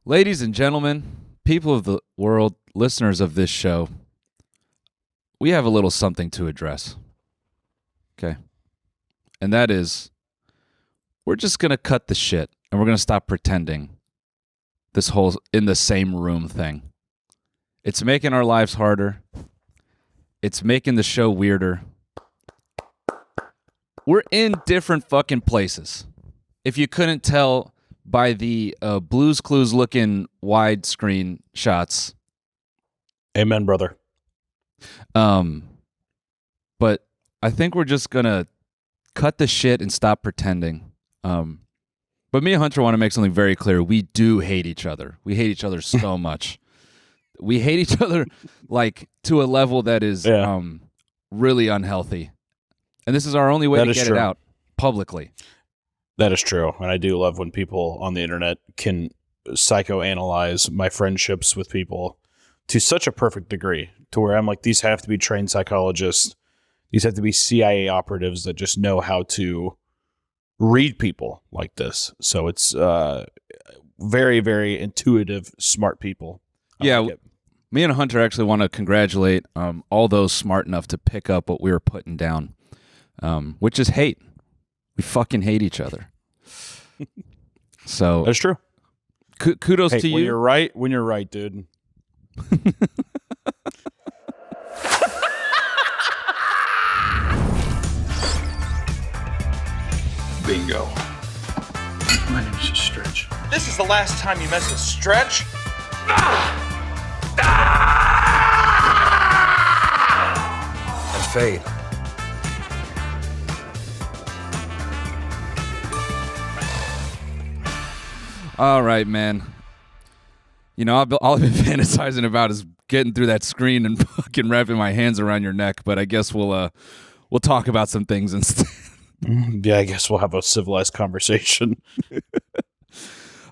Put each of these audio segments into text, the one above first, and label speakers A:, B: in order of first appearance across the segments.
A: Ladies and gentlemen, people of the world, listeners of this show, we have a little something to address. Okay. And that is, we're just going to cut the shit and we're going to stop pretending this whole in the same room thing. It's making our lives harder. It's making the show weirder. We're in different fucking places. If you couldn't tell by the Blue's Clues looking widescreen shots.
B: Amen, brother.
A: But I think we're just going to cut the shit and stop pretending. But me and Hunter want to make something very clear. We do hate each other. We hate each other so much. We hate each other like to a level that is really unhealthy. And this is our only way to get it out publicly.
B: That is true. And I do love when people on the internet can psychoanalyze my friendships with people to such a perfect degree to where I'm like, these have to be trained psychologists. These have to be CIA operatives that just know how to read people like this. So it's very, very intuitive, smart people.
A: Me and Hunter actually want to congratulate all those smart enough to pick up what we were putting down, which is hate. We fucking hate each other. So
B: that's true.
A: Kudos to you.
B: When you're right, dude.
C: Bingo. My name's just Stretch.
D: This is the last time you mess with Stretch.
C: And Fade.
A: All right, man. You know, all I've been fantasizing about is getting through that screen and fucking wrapping my hands around your neck. But I guess we'll talk about some things instead.
B: Yeah, I guess we'll have a civilized conversation.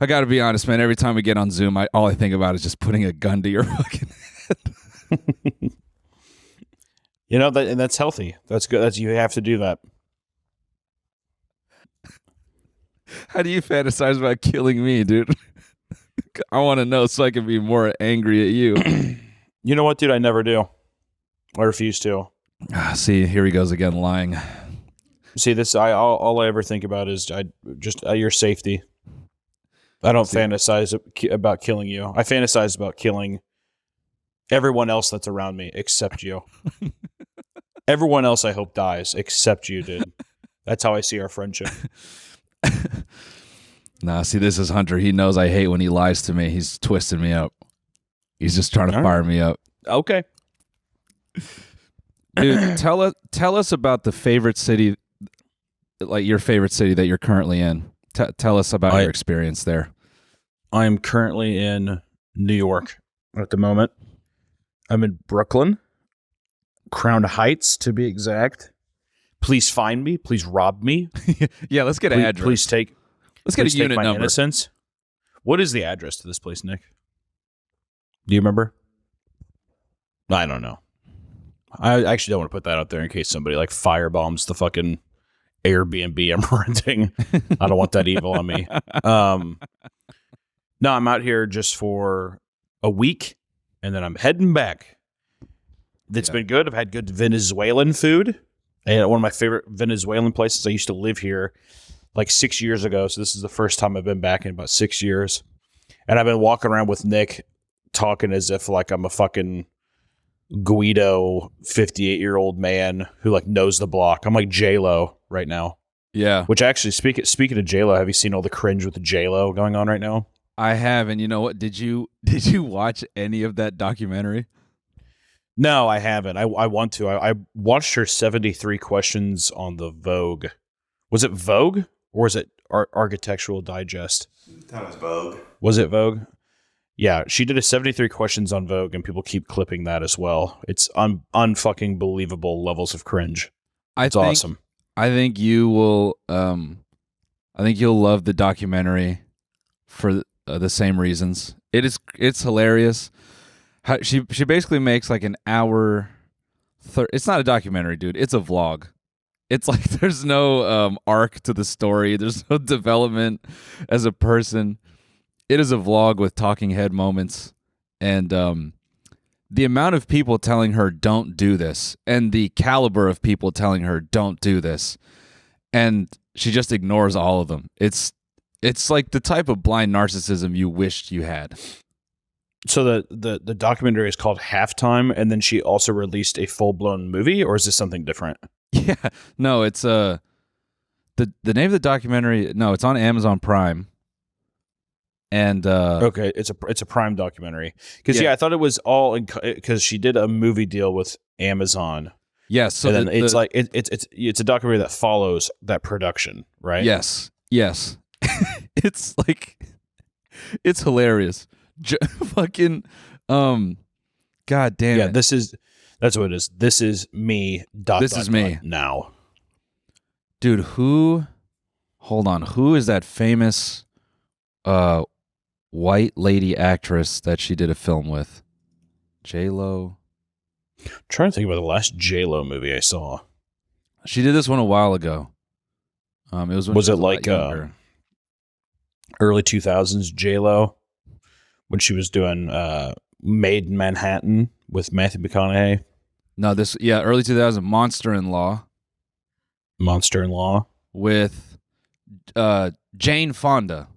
A: I got to be honest, man. Every time we get on Zoom, all I think about is just putting a gun to your fucking head.
B: You know, and that's healthy. That's good. You have to do that.
A: How do you fantasize about killing me, dude? I want to know so I can be more angry at you.
B: You know what, dude? I never do. I refuse to.
A: See, here he goes again, lying.
B: See, all I ever think about is your safety. I don't fantasize about killing you. I fantasize about killing everyone else that's around me except you. Everyone else I hope dies except you, dude. That's how I see our friendship.
A: Nah, see, this is Hunter. He knows I hate when he lies to me. He's twisting me up. He's just trying to fire me up.
B: Okay.
A: Dude, tell us about the favorite city, like your favorite city that you're currently in. Tell us about your experience there.
B: I'm currently in New York at the moment. I'm in Brooklyn, Crown Heights to be exact. Please find me. Please rob me.
A: Yeah, let's get an address. Let's get a unit number.
B: Innocence. What is the address to this place, Nick? Do you remember? I don't know. I actually don't want to put that out there in case somebody like firebombs the fucking Airbnb I'm renting. I don't want that evil on me. No, I'm out here just for a week, and then I'm heading back. It's been good. I've had good Venezuelan food. And one of my favorite Venezuelan places. I used to live here like 6 years ago, so this is the first time I've been back in about 6 years. And I've been walking around with Nick talking as if like I'm a fucking Guido 58-year-old man who like knows the block. I'm like J-Lo right now.
A: Yeah.
B: Which actually, speaking of J-Lo, have you seen all the cringe with the J-Lo going on right now?
A: I have, and you know what? Did you watch any of that documentary?
B: No, I haven't. I want to. I watched her 73 questions on the Vogue. Was it Vogue or was it Architectural Digest?
C: That was Vogue.
B: Was it Vogue? Yeah, she did a 73 questions on Vogue, and people keep clipping that as well. It's unfucking believable levels of cringe. It's awesome.
A: I think you will. I think you'll love the documentary for the same reasons. It's hilarious. She basically makes like an hour. It's not a documentary, dude. It's a vlog. It's like there's no arc to the story. There's no development as a person. it is a vlog with talking head moments, and the amount of people telling her don't do this, and the caliber of people telling her don't do this, and she just ignores all of them. It's like the type of blind narcissism you wished you had.
B: So the documentary is called Halftime, and then she also released a full-blown movie, or is this something different?
A: Yeah, no, it's the name of the documentary. No, it's on Amazon Prime, and
B: Okay, it's a Prime documentary. Because I thought it was all because she did a movie deal with Amazon.
A: yes. So
B: and then it's like it's a documentary that follows that production, right?
A: yes. It's like it's hilarious. Fucking god damn
B: Yeah,
A: it.
B: that's what it is. This is me.
A: This is me
B: now.
A: Dude, who is that famous white lady actress that she did a film with? J-Lo.
B: I'm trying to think about the last J-Lo movie I saw.
A: She did this one a while ago. It was when
B: Was
A: she
B: it
A: a lot
B: like
A: younger.
B: early 2000s J-Lo when she was doing Made in Manhattan with Matthew McConaughey?
A: No, early 2000 Monster-in-Law
B: Monster-in-Law
A: with Jane Fonda.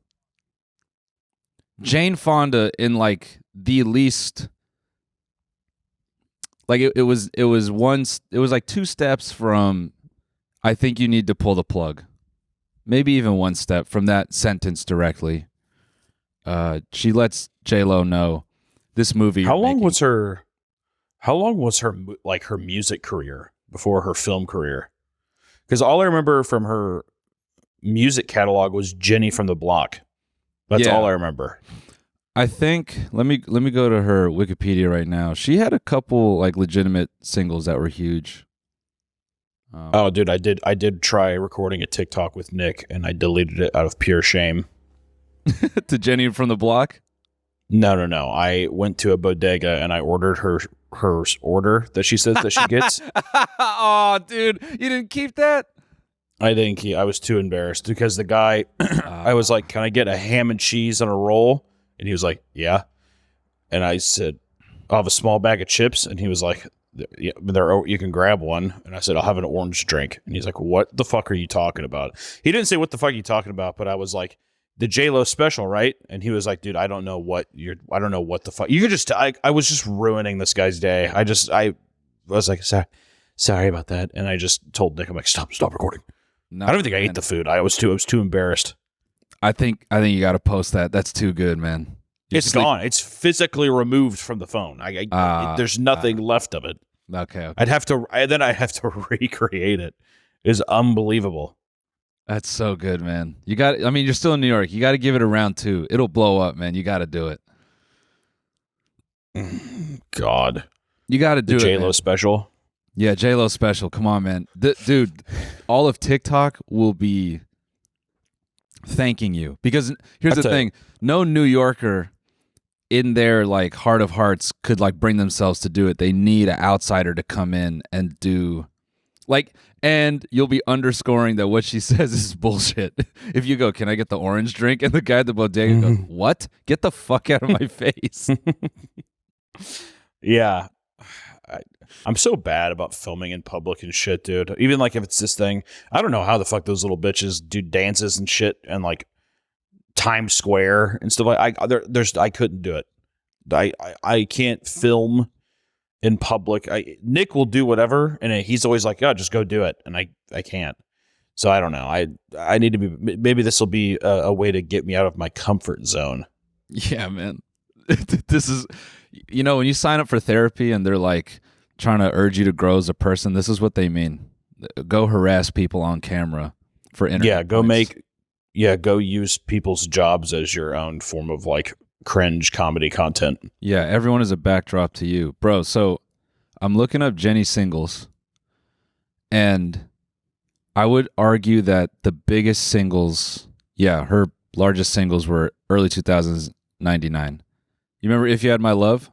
A: Jane Fonda in like the least, like it was like two steps from I think you need to pull the plug. Maybe even one step from that sentence directly. She lets J-Lo know this movie.
B: How long was her like her music career before her film career? Because all I remember from her music catalog was Jenny from the Block. That's all I remember.
A: I think let me go to her Wikipedia right now. She had a couple like legitimate singles that were huge.
B: Oh, dude, I did try recording a TikTok with Nick, and I deleted it out of pure shame.
A: To Jenny from the Block?
B: No. I went to a bodega and I ordered her order that she says that she gets.
A: Oh, dude, you didn't keep that?
B: I didn't keep. I was too embarrassed because the guy, I was like, "Can I get a ham and cheese on a roll?" And he was like, "Yeah." And I said, "I'll have a small bag of chips." And he was like, "Yeah, you can grab one." And I said, "I'll have an orange drink." And he's like, "What the fuck are you talking about?" He didn't say what the fuck are you talking about, but I was like, "The J-Lo special, right?" And he was like, "Dude, I don't know what the fuck." You could just, I was just ruining this guy's day. I was like, sorry about that. And I just told Nick, I'm like, stop recording.
A: No,
B: I don't think I ate the food. I was too embarrassed.
A: I think you got to post that. That's too good, man.
B: It's gone. It's physically removed from the phone. There's nothing left of it.
A: Okay.
B: I'd have to recreate it. It's unbelievable.
A: That's so good, man. You got. I mean, you're still in New York. You got to give it a round two. It'll blow up, man. You got to do it.
B: God,
A: you got to do
B: the
A: it.
B: J-Lo special.
A: Yeah, J-Lo special. Come on, man. Dude, all of TikTok will be thanking you because here's the thing: no New Yorker in their like heart of hearts could like bring themselves to do it. They need an outsider to come in and do like. And you'll be underscoring that what she says is bullshit. If you go, "Can I get the orange drink?" And the guy at the bodega goes, "What? Get the fuck out of my face."
B: Yeah. I'm so bad about filming in public and shit, dude. Even like if it's this thing, I don't know how the fuck those little bitches do dances and shit and like Times Square and stuff. I couldn't do it. I can't film in public. Nick will do whatever, and he's always like, "Oh, just go do it," and I can't. So I don't know. I need to be. Maybe this will be a way to get me out of my comfort zone.
A: Yeah, man. This is, when you sign up for therapy and they're like trying to urge you to grow as a person, this is what they mean. Go harass people on camera for internet.
B: Go use people's jobs as your own form of like cringe comedy content.
A: Yeah, everyone is a backdrop to you, bro. So I'm looking up Jenny singles, and I would argue that the biggest singles, her largest singles were early 2000s, 99. You remember If You Had My Love?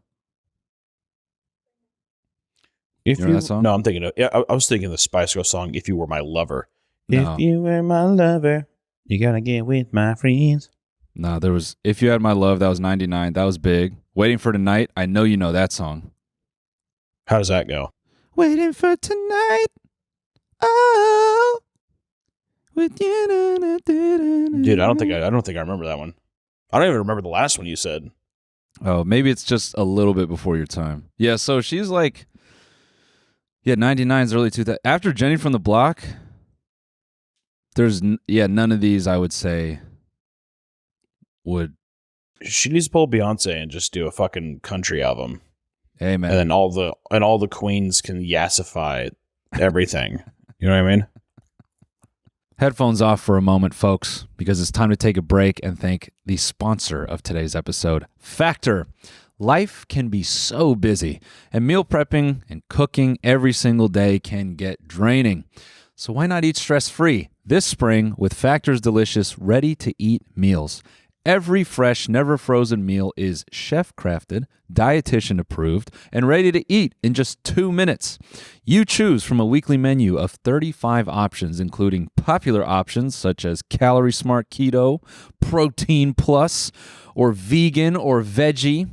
B: If
A: you know that song?
B: No, I'm thinking I was thinking the Spice Girls song, If You Were My Lover.
A: No.
B: If you were my lover, you gotta get with my friends.
A: No, there was If You Had My Love, that was 99. That was big. Waiting for Tonight, I know you know that song.
B: How does that go?
A: Waiting for tonight. Oh. With you.
B: Dude, I don't think I remember that one. I don't even remember the last one you said.
A: Oh, maybe it's just a little bit before your time. Yeah, so she's like 99's early 2000. After Jenny from the Block, there's none of these I would say would.
B: She needs to pull Beyonce and just do a fucking country album.
A: Amen.
B: And then all the queens can yassify everything. You know what I mean?
A: Headphones off for a moment, folks, because it's time to take a break and thank the sponsor of today's episode, Factor. Life can be so busy, and meal prepping and cooking every single day can get draining. So why not eat stress-free this spring with Factor's delicious, ready-to-eat meals? Every fresh, never frozen meal is chef-crafted, dietitian approved, and ready to eat in just 2 minutes. You choose from a weekly menu of 35 options, including popular options such as Calorie Smart Keto, Protein Plus, or Vegan or Veggie.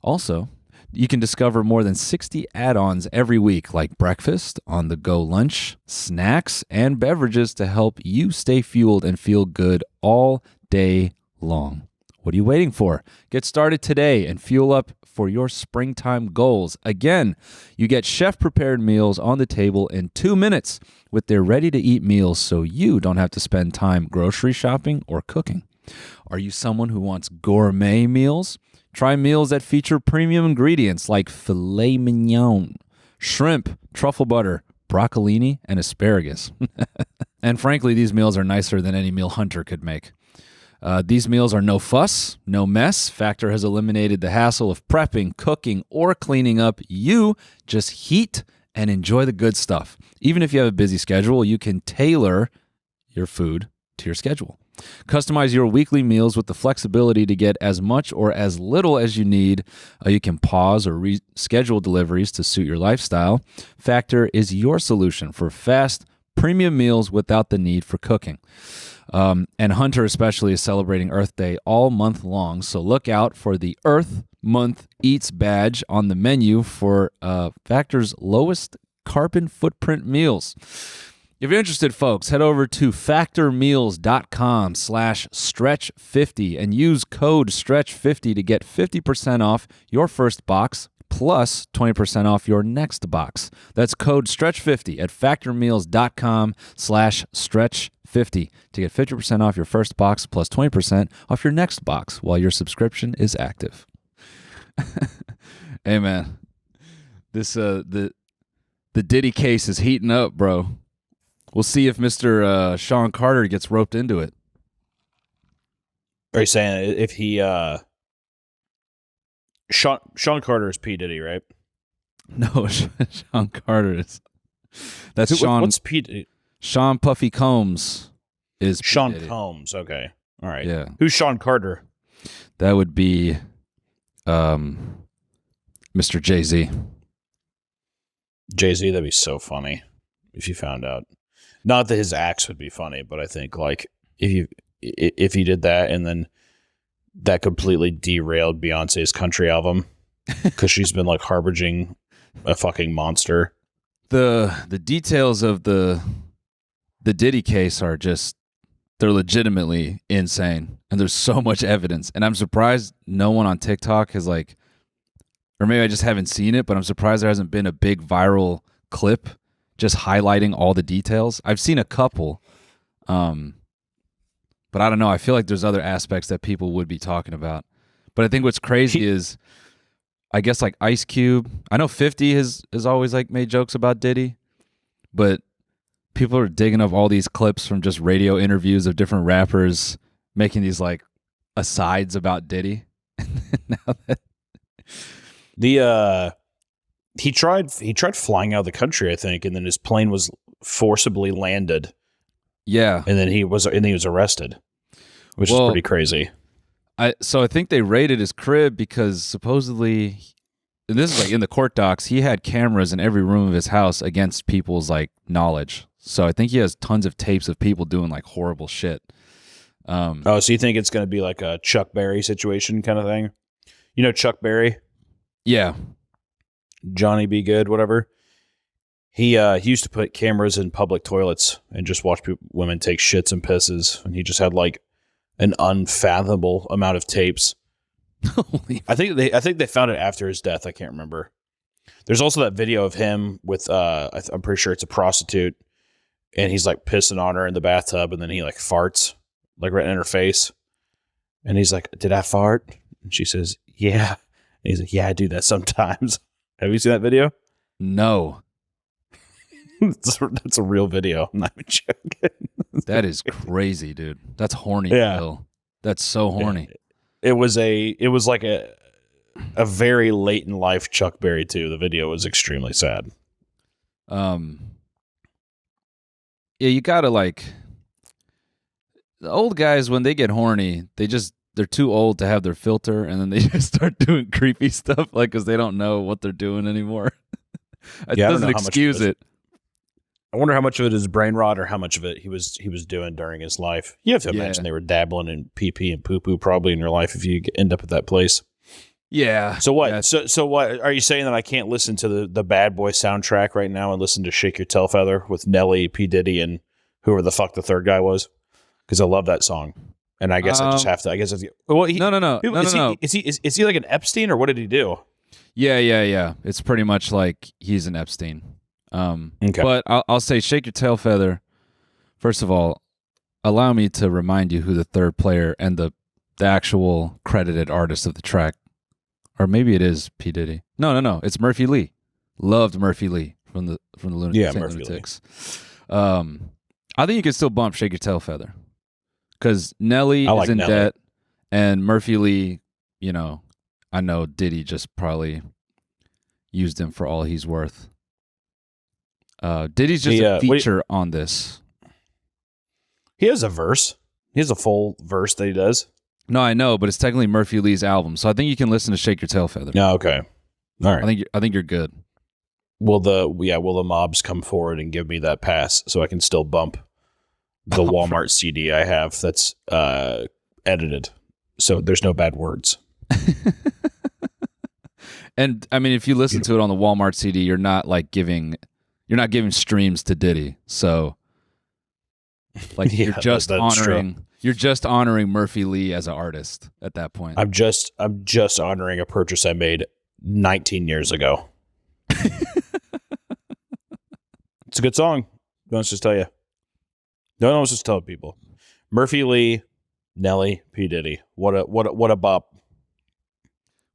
A: Also, you can discover more than 60 add-ons every week, like breakfast, on-the-go lunch, snacks, and beverages to help you stay fueled and feel good all day long. What are you waiting for? Get started today and fuel up for your springtime goals. Again, you get chef-prepared meals on the table in 2 minutes with their ready-to-eat meals so you don't have to spend time grocery shopping or cooking. Are you someone who wants gourmet meals? Try meals that feature premium ingredients like filet mignon, shrimp, truffle butter, broccolini, and asparagus. And frankly, these meals are nicer than any meal Hunter could make. These meals are no fuss, no mess. Factor has eliminated the hassle of prepping, cooking, or cleaning up. You just heat and enjoy the good stuff. Even if you have a busy schedule, you can tailor your food to your schedule. Customize your weekly meals with the flexibility to get as much or as little as you need. You can pause or reschedule deliveries to suit your lifestyle. Factor is your solution for fast, premium meals without the need for cooking. And Hunter especially is celebrating Earth Day all month long, so look out for the Earth Month Eats badge on the menu for Factor's lowest carbon footprint meals. If you're interested, folks, head over to factormeals.com/stretch50 and use code stretch50 to get 50% off your first box plus 20% off your next box. That's code stretch50 at factormeals.com/stretch50 to get 50% off your first box plus 20% off your next box while your subscription is active. Hey, man. This the Diddy case is heating up, bro. We'll see if Mr. Sean Carter gets roped into it.
B: Are you saying if he Sean Carter is P. Diddy, right?
A: No, Sean Carter is. That's Sean.
B: What's P. Diddy?
A: Sean Puffy Combs is P.
B: Sean
A: Diddy.
B: Combs. Okay, all right.
A: Yeah.
B: Who's Sean Carter?
A: That would be, Mr. Jay-Z.
B: Jay-Z. That'd be so funny if you found out. Not that his acts would be funny, but I think like if he did that and then that completely derailed Beyonce's country album because she's been like harboring a fucking monster.
A: The details of the Diddy case are just, they're legitimately insane, and there's so much evidence, and I'm surprised no one on TikTok has like, or maybe I just haven't seen it, but I'm surprised there hasn't been a big viral clip just highlighting all the details. I've seen a couple, but I don't know. I feel like there's other aspects that people would be talking about. But I think what's crazy is, I guess like Ice Cube. I know 50 has always like made jokes about Diddy, but people are digging up all these clips from just radio interviews of different rappers making these like asides about Diddy. Now that
B: he tried flying out of the country, I think, and then his plane was forcibly landed.
A: Yeah,
B: and then he was arrested, which is pretty crazy.
A: So I think they raided his crib because supposedly, and this is like in the court docs, he had cameras in every room of his house against people's like knowledge. So I think he has tons of tapes of people doing like horrible shit.
B: Oh, so you think it's going to be like a Chuck Berry situation kind of thing? You know Chuck Berry?
A: Yeah.
B: Johnny Be Good, whatever. He used to put cameras in public toilets and just watch women take shits and pisses, and he just had like an unfathomable amount of tapes. I think they found it after his death. I can't remember. There's also that video of him with I'm pretty sure it's a prostitute, and he's like pissing on her in the bathtub, and then he like farts like right in her face, and he's like, "Did I fart?" And she says, "Yeah." And he's like, "Yeah, I do that sometimes." Have you seen that video?
A: No.
B: That's a real video. I'm not even joking.
A: That is crazy, dude. That's horny.
B: Yeah.
A: Bill. That's so horny.
B: It was like a very late in life Chuck Berry too. The video was extremely sad.
A: Yeah, you gotta like the old guys when they get horny, they're too old to have their filter, and then they just start doing creepy stuff like because they don't know what they're doing anymore. It doesn't excuse it.
B: I wonder how much of it is brain rot or how much of it he was doing during his life. You have to imagine they were dabbling in pee and poo probably in your life if you end up at that place.
A: Yeah.
B: So what?
A: Yeah.
B: So what? Are you saying that I can't listen to the Bad Boy soundtrack right now and listen to Shake Your Tail Feather with Nelly, P. Diddy, and whoever the fuck the third guy was? Because I love that song. And I guess I just have to. I guess well,
A: No.
B: Is he like an Epstein or what did he do?
A: Yeah. It's pretty much like he's an Epstein.
B: Okay.
A: But I'll say Shake Your Tail Feather. First of all, allow me to remind you who the third player and the actual credited artist of the track, or maybe it is P. Diddy. No. It's Murphy Lee. Loved Murphy Lee from the Lunatics. I think you can still bump Shake Your Tail Feather because Nelly is in debt, and Murphy Lee. You know, I know Diddy just probably used him for all he's worth. Diddy's just a feature on this.
B: He has a verse. He has a full verse that he does.
A: No, I know, but it's technically Murphy Lee's album, so I think you can listen to "Shake Your Tail Feather."
B: No, okay, all right.
A: I think you're good.
B: Will the mobs come forward and give me that pass so I can still bump the Walmart CD I have that's edited, so there's no bad words.
A: And I mean, if you listen to it on the Walmart CD, you're not giving streams to Diddy, so like you're just honoring Murphy Lee as an artist at that point.
B: I'm just honoring a purchase I made 19 years ago. It's a good song. Don't just tell you. Don't just tell people. Murphy Lee, Nelly, P. Diddy. What a bop.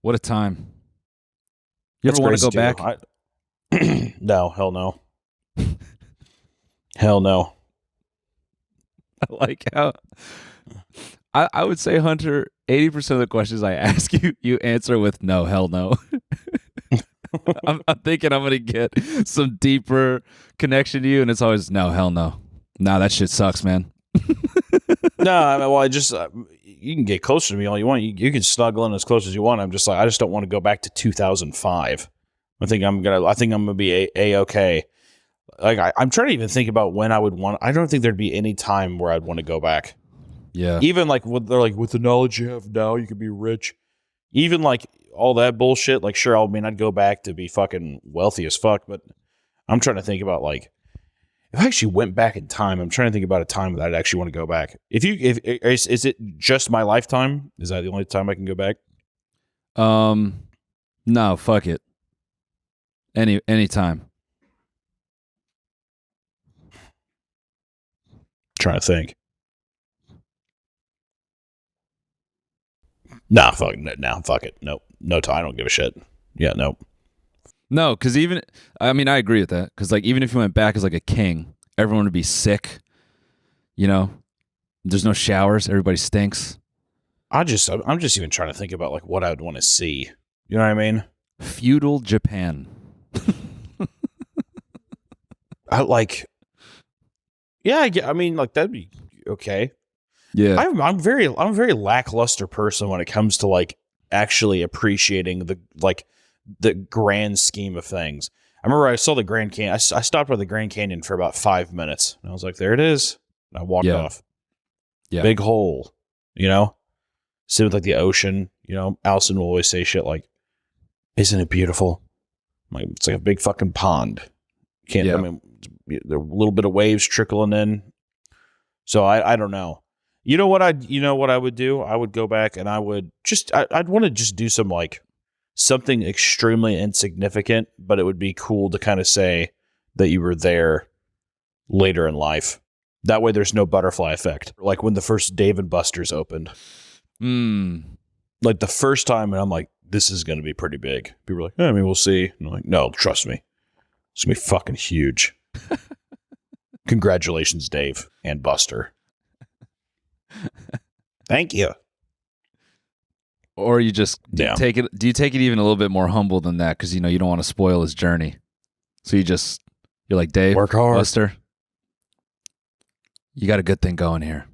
A: What a time. You ever want to go back?
B: No, hell no. Hell no.
A: I like how I would say, Hunter, 80% of the questions I ask you answer with no, hell no. I'm thinking I'm going to get some deeper connection to you, and it's always no, hell no. Nah, that shit sucks, man.
B: No, I just you can get closer to me all you want. You can snuggle in as close as you want. I'm just like I just don't want to go back to 2005. I think I'm gonna be a-okay. Like I'm trying to even think about when I would want. I don't think there'd be any time where I'd want to go back.
A: Yeah.
B: Even like they're like with the knowledge you have now, you could be rich. Even like all that bullshit. Like sure, I'd go back to be fucking wealthy as fuck. But I'm trying to think about like if I actually went back in time. I'm trying to think about a time that I'd actually want to go back. Is it just my lifetime? Is that the only time I can go back?
A: No, fuck it. Any time.
B: Trying to think. Nah, fuck it. Nope. No time. I don't give a shit. Yeah, nope.
A: No, because I agree with that. Because like even if you went back as like a king, everyone would be sick. You know, there's no showers. Everybody stinks.
B: I'm just even trying to think about like what I would want to see. You know what I mean?
A: Feudal Japan.
B: I mean, like that'd be okay.
A: Yeah,
B: I'm a very lackluster person when it comes to like actually appreciating the grand scheme of things. I remember I saw the Grand Canyon. I stopped by the Grand Canyon for about 5 minutes, and I was like, "There it is." And I walked off.
A: Yeah.
B: Big hole, you know? Sit with like the ocean, you know? Allison will always say shit like, isn't it beautiful? I'm like, it's like a big fucking pond. I mean, there are a little bit of waves trickling in. So I don't know. You know what I would do? I would go back and I would I'd want to just do some like something extremely insignificant, but it would be cool to kind of say that you were there later in life. That way there's no butterfly effect. Like when the first Dave and Buster's opened. Like the first time, and I'm like, this is going to be pretty big. People are like, I mean, we'll see. And I'm like, no, trust me. It's going to be fucking huge. Congratulations, Dave and Buster. Thank you.
A: Or you just take it. Do you take it even a little bit more humble than that? Because you know you don't want to spoil his journey. So you're like, Dave,
B: work hard,
A: Buster. You got a good thing going here.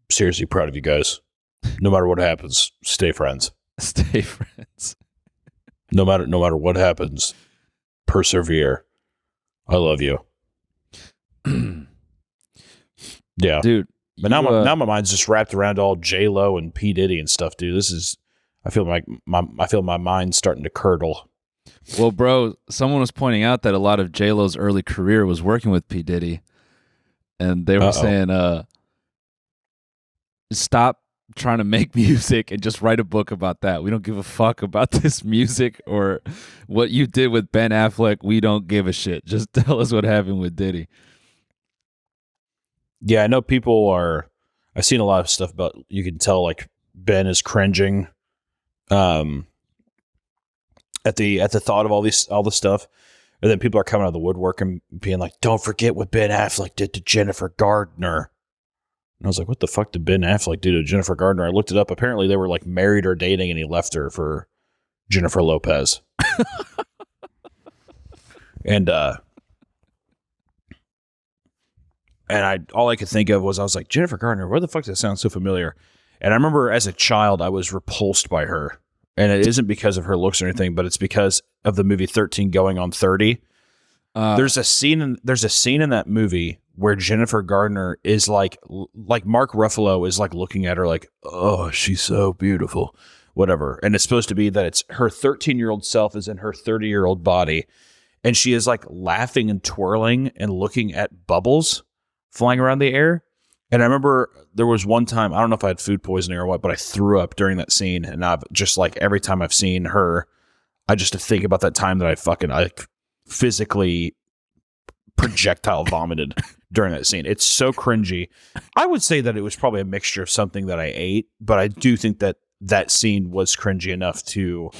B: Seriously proud of you guys. No matter what happens, stay friends.
A: Stay friends.
B: No matter what happens, persevere. I love you. Yeah,
A: dude.
B: But now my mind's just wrapped around all J-Lo and P. Diddy and stuff, dude. This is, I feel my mind's starting to curdle.
A: Well, bro, someone was pointing out that a lot of J-Lo's early career was working with P. Diddy, and they were saying, stop trying to make music and just write a book about that. We don't give a fuck about this music or what you did with Ben Affleck. We don't give a shit. Just tell us what happened with Diddy.
B: Yeah, I know I've seen a lot of stuff about, you can tell like Ben is cringing at the thought of all the stuff. And then people are coming out of the woodwork and being like, don't forget what Ben Affleck did to Jennifer Gardner. And I was like, what the fuck did Ben Affleck do to Jennifer Gardner? I looked it up. Apparently they were like married or dating and he left her for Jennifer Lopez. And all I could think of was, I was like, Jennifer Gardner, where the fuck does that sound so familiar? And I remember as a child, I was repulsed by her. And it isn't because of her looks or anything, but it's because of the movie 13 Going on 30. There's a scene in that movie where Jennifer Gardner is like Mark Ruffalo is like looking at her like, oh, she's so beautiful, whatever. And it's supposed to be that it's her 13-year-old self is in her 30-year-old body. And she is like laughing and twirling and looking at bubbles flying around the air. And I remember there was one time, I don't know if I had food poisoning or what, but I threw up during that scene. And I've just like, every time I've seen her, I just think about that time that I physically projectile vomited during that scene. It's so cringy. I would say that it was probably a mixture of something that I ate, but I do think that scene was cringy enough to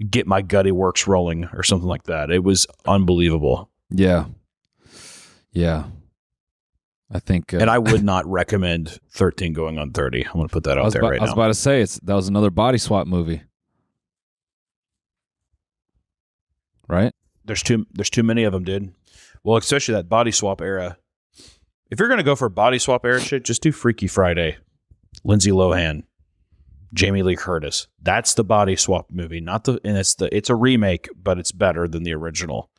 B: get my gutty works rolling or something like that. It was unbelievable.
A: Yeah. Yeah. I think,
B: and I would not recommend 13 Going on 30. I'm going to put that out there right now.
A: I was about to say that was another body swap movie, right?
B: There's too many of them, dude. Well, especially that body swap era. If you're going to go for body swap era shit, just do Freaky Friday, Lindsay Lohan, Jamie Lee Curtis. That's the body swap movie, it's a remake, but it's better than the original.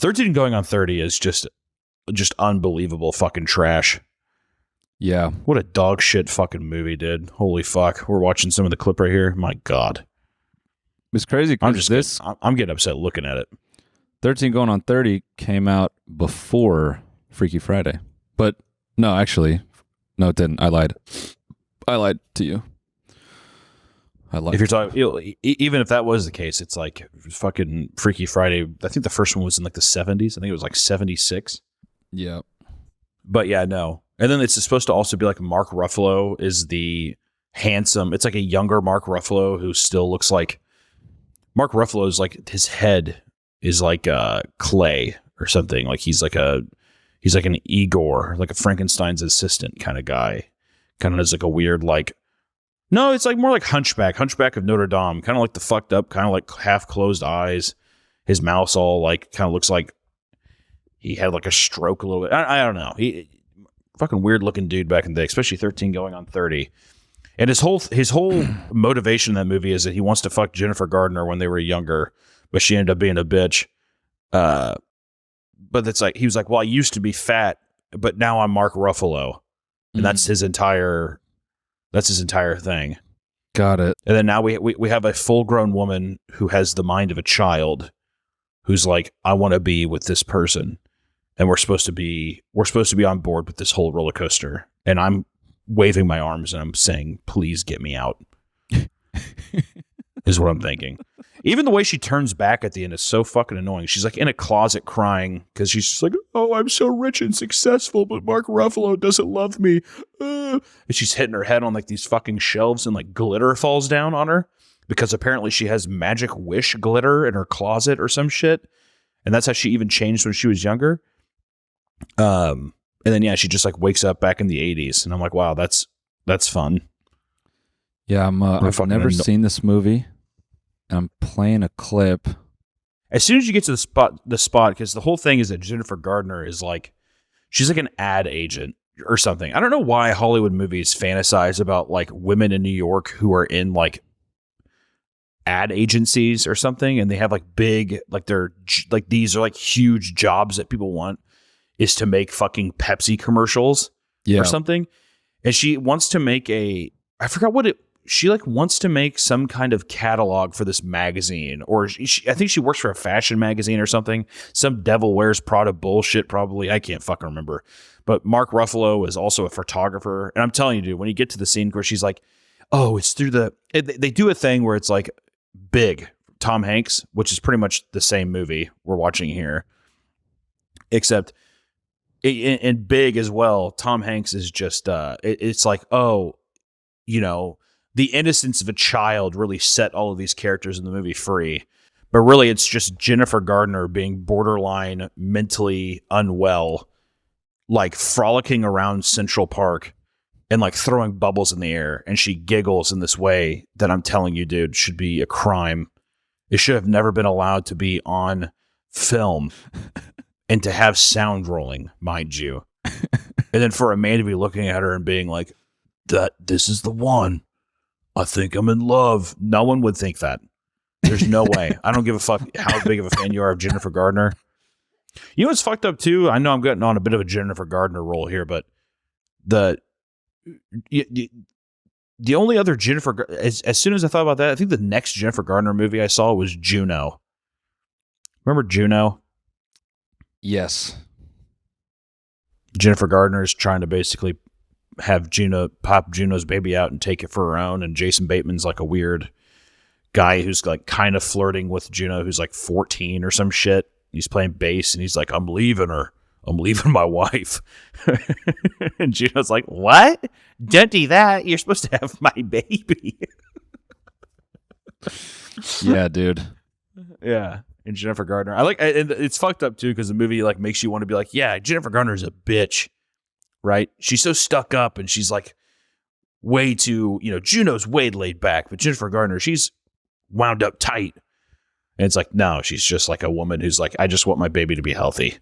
B: 13 Going on 30 is just unbelievable fucking trash.
A: Yeah.
B: What a dog shit fucking movie, dude. Holy fuck. We're watching some of the clip right here. My God.
A: It's crazy.
B: I'm getting upset looking at it.
A: 13 Going on 30 came out before Freaky Friday. But no, actually, no, it didn't. I lied to you.
B: If you're talking, even if that was the case, it's like fucking Freaky Friday. I think the first one was in like the 70s. I think it was like 76.
A: Yeah.
B: But yeah, no. And then it's supposed to also be like Mark Ruffalo is the handsome. It's like a younger Mark Ruffalo who still looks like Mark Ruffalo is like his head is like clay or something. Like he's like an Igor, like a Frankenstein's assistant kind of guy. Kind of has like a weird like. No, it's like more like Hunchback of Notre Dame. Kind of like the fucked up, kind of like half closed eyes. His mouth's all like kind of looks like he had like a stroke a little bit. I don't know. He fucking weird looking dude back in the day, especially 13 Going on 30. And his whole motivation in that movie is that he wants to fuck Jennifer Gardner when they were younger, but she ended up being a bitch. But it's like he was like, well, I used to be fat, but now I'm Mark Ruffalo. and that's his entire thing.
A: Got it.
B: And then now we have a full grown woman who has the mind of a child, who's like, I want to be with this person, and we're supposed to be on board with this whole roller coaster. And I'm waving my arms and I'm saying, please get me out. Is what I'm thinking. Even the way she turns back at the end is so fucking annoying. She's like in a closet crying because she's just like, oh, I'm so rich and successful, but Mark Ruffalo doesn't love me. And she's hitting her head on like these fucking shelves and like glitter falls down on her because apparently she has magic wish glitter in her closet or some shit. And that's how she even changed when she was younger. And then, yeah, she just like wakes up back in the 80s. And I'm like, wow, that's fun.
A: Yeah, I've never seen this movie. I'm playing a clip.
B: As soon as you get to the spot, because the whole thing is that Jennifer Garner is like, she's like an ad agent or something. I don't know why Hollywood movies fantasize about like women in New York who are in like ad agencies or something, and they have like big, like they're like, these are like huge jobs that people want is to make fucking Pepsi commercials or something. And she wants to make I forgot what she like wants to make some kind of catalog for this magazine, or I think she works for a fashion magazine or something. Some Devil Wears Prada bullshit, probably. I can't fucking remember. But Mark Ruffalo is also a photographer. And I'm telling you, dude, when you get to the scene where she's like, oh, it's through they do a thing where it's like Big, Tom Hanks, which is pretty much the same movie we're watching here. Except in Big as well, Tom Hanks is just, it's like, oh, you know, the innocence of a child really set all of these characters in the movie free. But really, it's just Jennifer Garner being borderline mentally unwell, like frolicking around Central Park and like throwing bubbles in the air. And she giggles in this way that I'm telling you, dude, should be a crime. It should have never been allowed to be on film and to have sound rolling, mind you. And then for a man to be looking at her and being like, this is the one. I think I'm in love. No one would think that. There's no way. I don't give a fuck how big of a fan you are of Jennifer Garner. You know what's fucked up too? I know I'm getting on a bit of a Jennifer Garner roll here, but the only other Jennifer, as soon as I thought about that, I think the next Jennifer Garner movie I saw was Juno. Remember Juno?
A: Yes.
B: Jennifer Garner is trying to basically have pop Juno's baby out and take it for her own, and Jason Bateman's like a weird guy who's like kind of flirting with Juno, who's like 14 or some shit. He's playing bass and he's like, I'm leaving her. I'm leaving my wife. And Juno's like, what? Don't do that. You're supposed to have my baby.
A: Yeah, dude.
B: Yeah. And Jennifer Garner. And it's fucked up too, because the movie like makes you want to be like, yeah, Jennifer Garner's a bitch. Right? She's so stuck up and she's like way too, Juno's way laid back, but Jennifer Garner, she's wound up tight. And it's like, no, she's just like a woman who's like, I just want my baby to be healthy.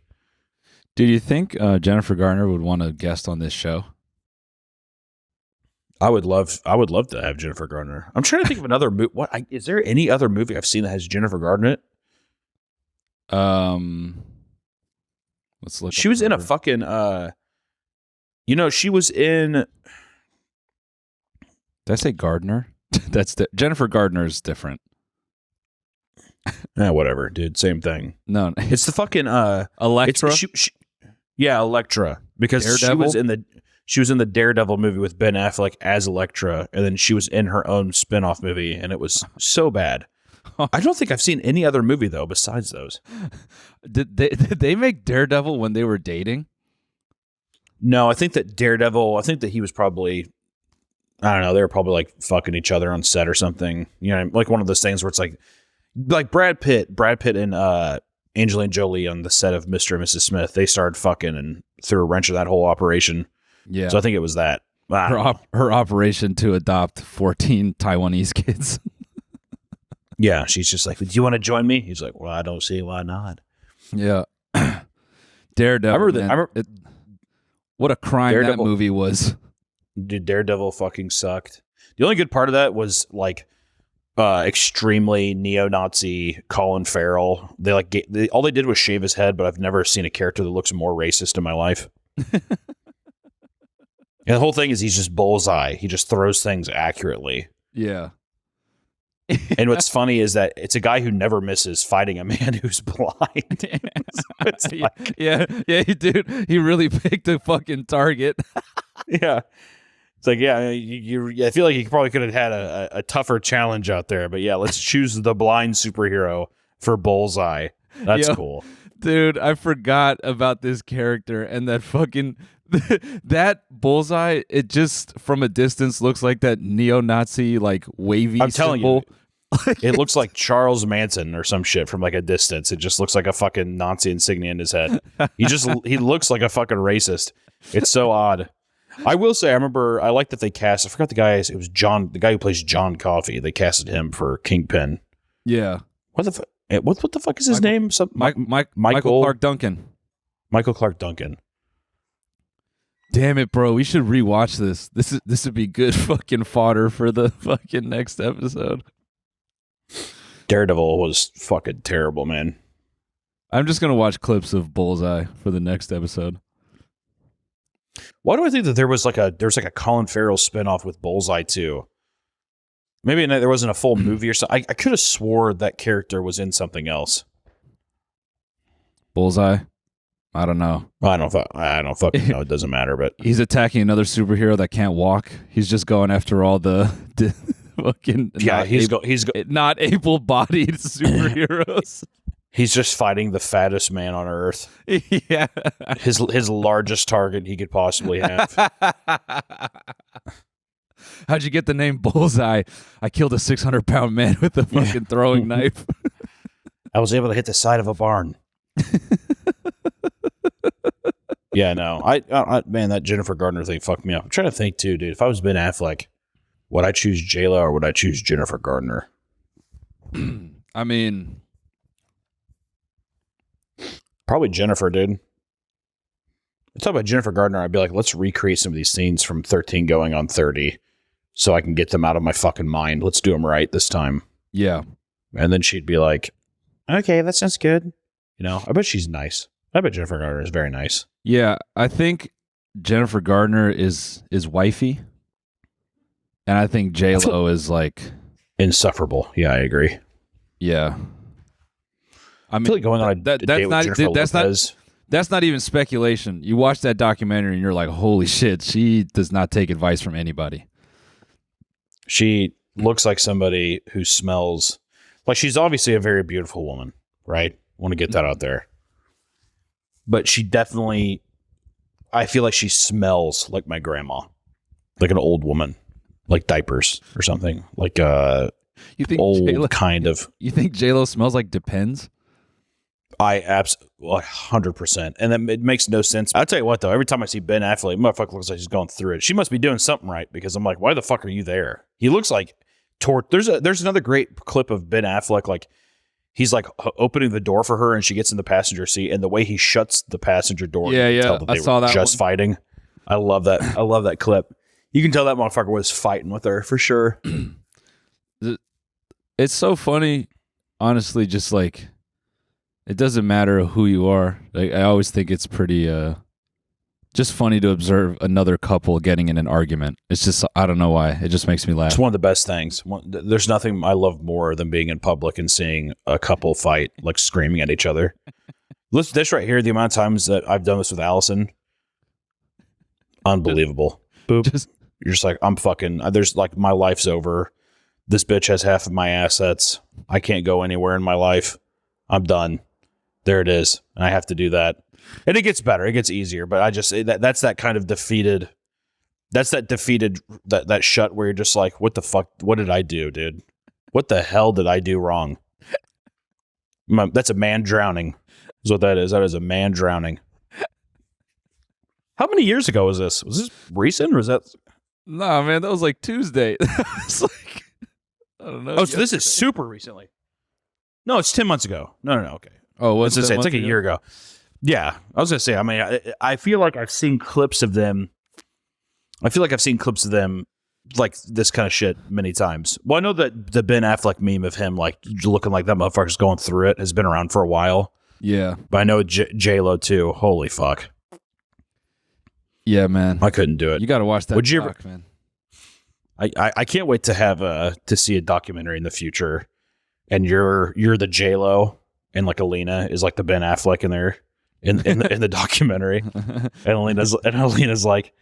A: Do you think Jennifer Garner would want to guest on this show?
B: I would love to have Jennifer Garner. I'm trying to think of another movie. Is there any other movie I've seen that has Jennifer Garner in it?
A: Let's look.
B: She was in a fucking she was in.
A: Did I say Gardner? That's Jennifer Gardner is different.
B: Whatever, dude. Same thing.
A: No,
B: it's the fucking
A: Electra.
B: Yeah, Electra, because
A: Daredevil?
B: she was in the Daredevil movie with Ben Affleck as Electra, and then she was in her own spin-off movie, and it was so bad. I don't think I've seen any other movie though besides those.
A: Did they make Daredevil when they were dating?
B: No, I think that he was probably, I don't know, they were probably like fucking each other on set or something. Like one of those things where it's like Brad Pitt and Angelina Jolie on the set of Mr. and Mrs. Smith, they started fucking and threw a wrench in that whole operation.
A: Yeah.
B: So I think it was that.
A: Her operation to adopt 14 Taiwanese kids.
B: Yeah, she's just like, do you want to join me? He's like, well, I don't see why not.
A: Yeah. Daredevil. What a crime that movie was.
B: Dude, Daredevil fucking sucked. The only good part of that was like extremely neo-Nazi Colin Farrell. All they did was shave his head, but I've never seen a character that looks more racist in my life. And the whole thing is he's just bullseye. He just throws things accurately.
A: Yeah.
B: And what's funny is that it's a guy who never misses fighting a man who's blind. It's like,
A: yeah, dude. He really picked a fucking target.
B: yeah. It's like, yeah, I feel like he probably could have had a tougher challenge out there. But yeah, let's choose the blind superhero for bullseye. That's cool.
A: Dude, I forgot about this character and that fucking that bullseye. It just from a distance looks like that neo-Nazi like wavy
B: I'm telling
A: symbol.
B: you, it looks like Charles Manson or some shit from like a distance. It just looks like a fucking Nazi insignia in his head. He looks like a fucking racist. It's so odd. I will say, I like that they cast. I forgot the guy. It was John, the guy who plays John Coffey. They casted him for Kingpin.
A: Yeah.
B: What the fuck is his name?
A: Michael Clark Duncan.
B: Michael Clark Duncan.
A: Damn it, bro. We should rewatch this. This would be good fucking fodder for the fucking next episode.
B: Daredevil was fucking terrible, man.
A: I'm just going to watch clips of Bullseye for the next episode.
B: Why do I think that there was like a Colin Farrell spinoff with Bullseye too? Maybe there wasn't a full movie or something. I could have swore that character was in something else.
A: Bullseye? I don't know.
B: I don't fucking know. It doesn't matter. But
A: he's attacking another superhero that can't walk. He's just going after all the fucking not able-bodied superheroes.
B: He's just fighting the fattest man on earth.
A: Yeah,
B: his largest target he could possibly have.
A: How'd you get the name Bullseye? I killed a 600-pound man with a fucking throwing knife.
B: I was able to hit the side of a barn. Yeah, no. I man, that Jennifer Garner thing fucked me up. I'm trying to think too, dude. If I was Ben Affleck, would I choose J-Lo or would I choose Jennifer Garner?
A: I mean,
B: probably Jennifer, dude. Talk about Jennifer Garner, I'd be like, let's recreate some of these scenes from 13 going on 30 so I can get them out of my fucking mind. Let's do them right this time.
A: Yeah.
B: And then she'd be like, okay, that sounds good. You know, I bet she's nice. I bet Jennifer Garner is very nice.
A: Yeah, I think Jennifer Garner is wifey. And I think J-Lo is like
B: insufferable. Yeah, I agree.
A: Yeah.
B: I feel like going on a date with Jennifer Lopez.
A: That's not even speculation. You watch that documentary and you're like, holy shit, she does not take advice from anybody.
B: She looks like somebody who smells like she's obviously a very beautiful woman, right? I want to get that out there. But she definitely, I feel like she smells like my grandma, like an old woman, like diapers or something, like
A: you think
B: old
A: J-Lo,
B: kind of.
A: You think J-Lo smells like Depends?
B: I absolutely 100%. And then it makes no sense. I'll tell you what, though, every time I see Ben Affleck, motherfucker looks like he's going through it. She must be doing something right because I'm like, why the fuck are you there? He looks like there's another great clip of Ben Affleck, like he's like opening the door for her and she gets in the passenger seat and the way he shuts the passenger door.
A: Yeah. I saw that
B: just
A: one.
B: Fighting. I love that. I love that clip. You can tell that motherfucker was fighting with her for sure.
A: It's so funny, honestly, just like, it doesn't matter who you are. Like, I always think it's pretty just funny to observe another couple getting in an argument. It's just, I don't know why. It just makes me laugh.
B: It's one of the best things. There's nothing I love more than being in public and seeing a couple fight, like screaming at each other. Listen, this right here, the amount of times that I've done this with Allison, unbelievable. Boop. You're just like, I'm fucking, there's like, my life's over. This bitch has half of my assets. I can't go anywhere in my life. I'm done. There it is. And I have to do that. And it gets better. It gets easier. But I just, that's that kind of defeated, that shut where you're just like, what the fuck? What did I do, dude? What the hell did I do wrong? That's a man drowning is what that is. That is a man drowning. How many years ago was this? Was this recent or was that?
A: Nah, man, that was like Tuesday. It's like, I don't know.
B: Oh, so this is super recently. No, it's 10 months ago. No. Okay.
A: Oh, what's
B: it's like a year ago. Yeah, I was gonna say. I mean, I feel like I've seen clips of them. I feel like I've seen clips of them like this kind of shit many times. Well, I know that the Ben Affleck meme of him like looking like that motherfucker's going through it has been around for a while.
A: Yeah,
B: but I know J-Lo too. Holy fuck.
A: Yeah, man.
B: I couldn't do it.
A: You got to watch that
B: Would you
A: doc, man.
B: I can't wait to have to see a documentary in the future, and you're the J-Lo, and like Alina is like the Ben Affleck in there in the documentary, and Alina's like,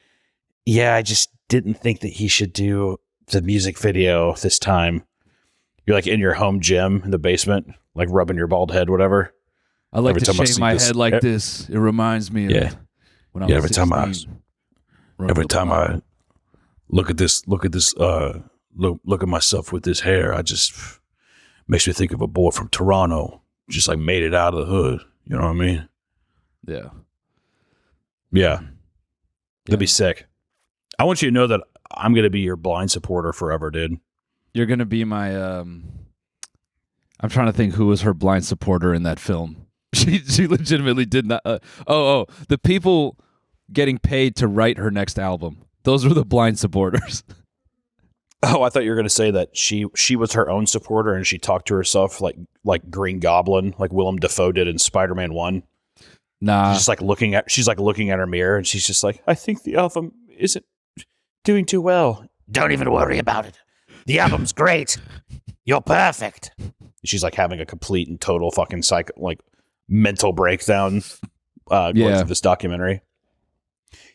B: yeah, I just didn't think that he should do the music video this time. You're like in your home gym in the basement, like rubbing your bald head, whatever.
A: I like
B: Every
A: to
B: time I
A: shave
B: see
A: my
B: this-
A: head like this. It reminds me of when I was
C: every time I-
A: 16, running
C: Every
A: the
C: time
A: block.
C: I look at myself with this hair, I just makes me think of a boy from Toronto, just like made it out of the hood. You know what I mean?
A: Yeah.
B: Yeah, that'd be sick. I want you to know that I'm gonna be your blind supporter forever, dude.
A: You're going to be my I'm trying to think who was her blind supporter in that film. She legitimately did not the people getting paid to write her next album. Those were the blind supporters.
B: Oh, I thought you were gonna say that she was her own supporter and she talked to herself like Green Goblin, like Willem Dafoe did in Spider-Man 1.
A: Nah.
B: She's like looking at her mirror and she's just like, I think the album isn't doing too well.
E: Don't even worry about it. The album's great. You're perfect.
B: She's like having a complete and total fucking mental breakdown going
A: Yeah.
B: through this documentary.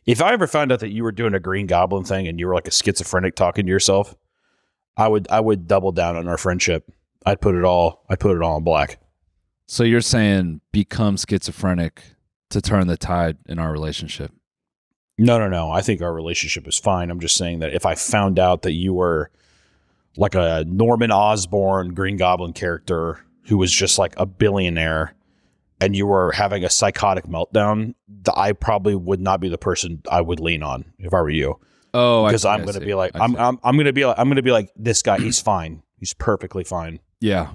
B: If I ever found out that you were doing a Green Goblin thing and you were like a schizophrenic talking to yourself, I would double down on our friendship. I'd put it all in black.
A: So you're saying become schizophrenic to turn the tide in our relationship?
B: No. I think our relationship is fine. I'm just saying that if I found out that you were like a Norman Osborn Green Goblin character who was just like a billionaire and you were having a psychotic meltdown, I probably would not be the person I would lean on if I were you.
A: Oh,
B: Because
A: I
B: I'm going to
A: see.
B: be like,
A: I see.
B: I'm going to be like, this guy, he's fine. He's perfectly fine.
A: Yeah.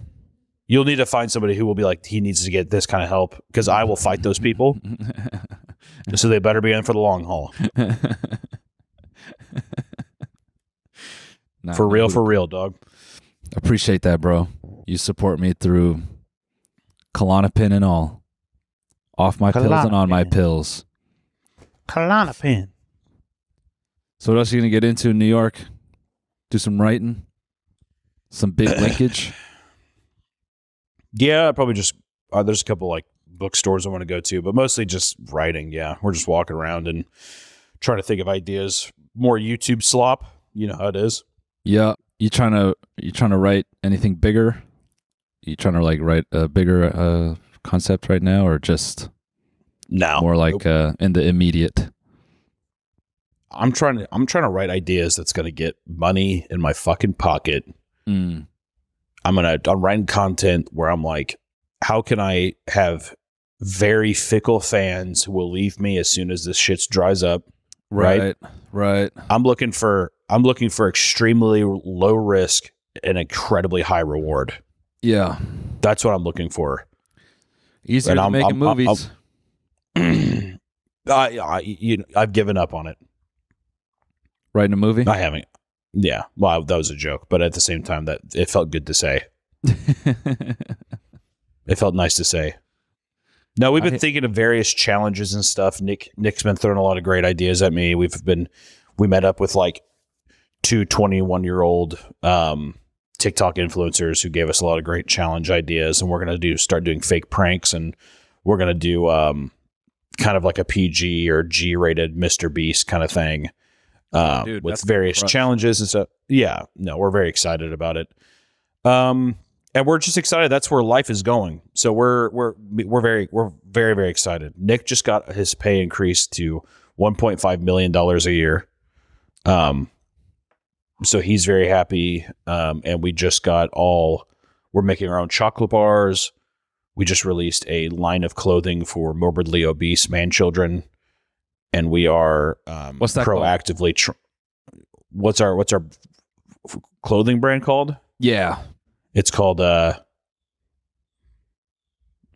B: You'll need to find somebody who will be like, he needs to get this kind of help because I will fight those people. So they better be in for the long haul.
A: Nah,
B: For
A: man,
B: real, dog.
A: Appreciate that, bro. You support me through Klonopin and all. Off my pills and on my
E: Klonopin.
A: pills.
E: Klonopin.
A: So what else are you going to get into in New York? Do some writing? Some big linkage?
B: Yeah, probably just there's a couple like bookstores I want to go to, but mostly just writing. Yeah, we're just walking around and trying to think of ideas. More YouTube slop, you know how it is.
A: Yeah. You trying to write anything bigger? You trying to like write a bigger concept right now, or just
B: No,
A: more like in the immediate?
B: I'm trying to write ideas that's gonna get money in my fucking pocket.
A: Mm.
B: I'm writing content where I'm like, how can I have very fickle fans who will leave me as soon as this shit dries up? Right. I'm looking for extremely low risk and incredibly high reward.
A: Yeah.
B: That's what I'm looking for.
A: Easier
B: And
A: than
B: I'm-
A: making
B: I'm-
A: movies.
B: I've given up on it.
A: Writing a movie?
B: I haven't. Yeah. Well, that was a joke, but at the same time, that it felt good to say. It felt nice to say. No, we've been thinking of various challenges and stuff. Nick's been throwing a lot of great ideas at me. We met up with like two 21-year-old TikTok influencers who gave us a lot of great challenge ideas, and we're gonna start doing fake pranks, and we're gonna do kind of like a PG or G-rated Mr. Beast kind of thing.
A: Dude,
B: With
A: that's
B: various
A: crush.
B: challenges and stuff. Yeah, no, we're very excited about it. And we're just excited. That's where life is going. So we're very, very excited. Nick just got his pay increased to $1.5 million a year. So he's very happy. And we just we're making our own chocolate bars. We just released a line of clothing for morbidly obese man children. And we are
A: What's that called?
B: proactively. What's our clothing brand called?
A: Yeah.
B: It's called it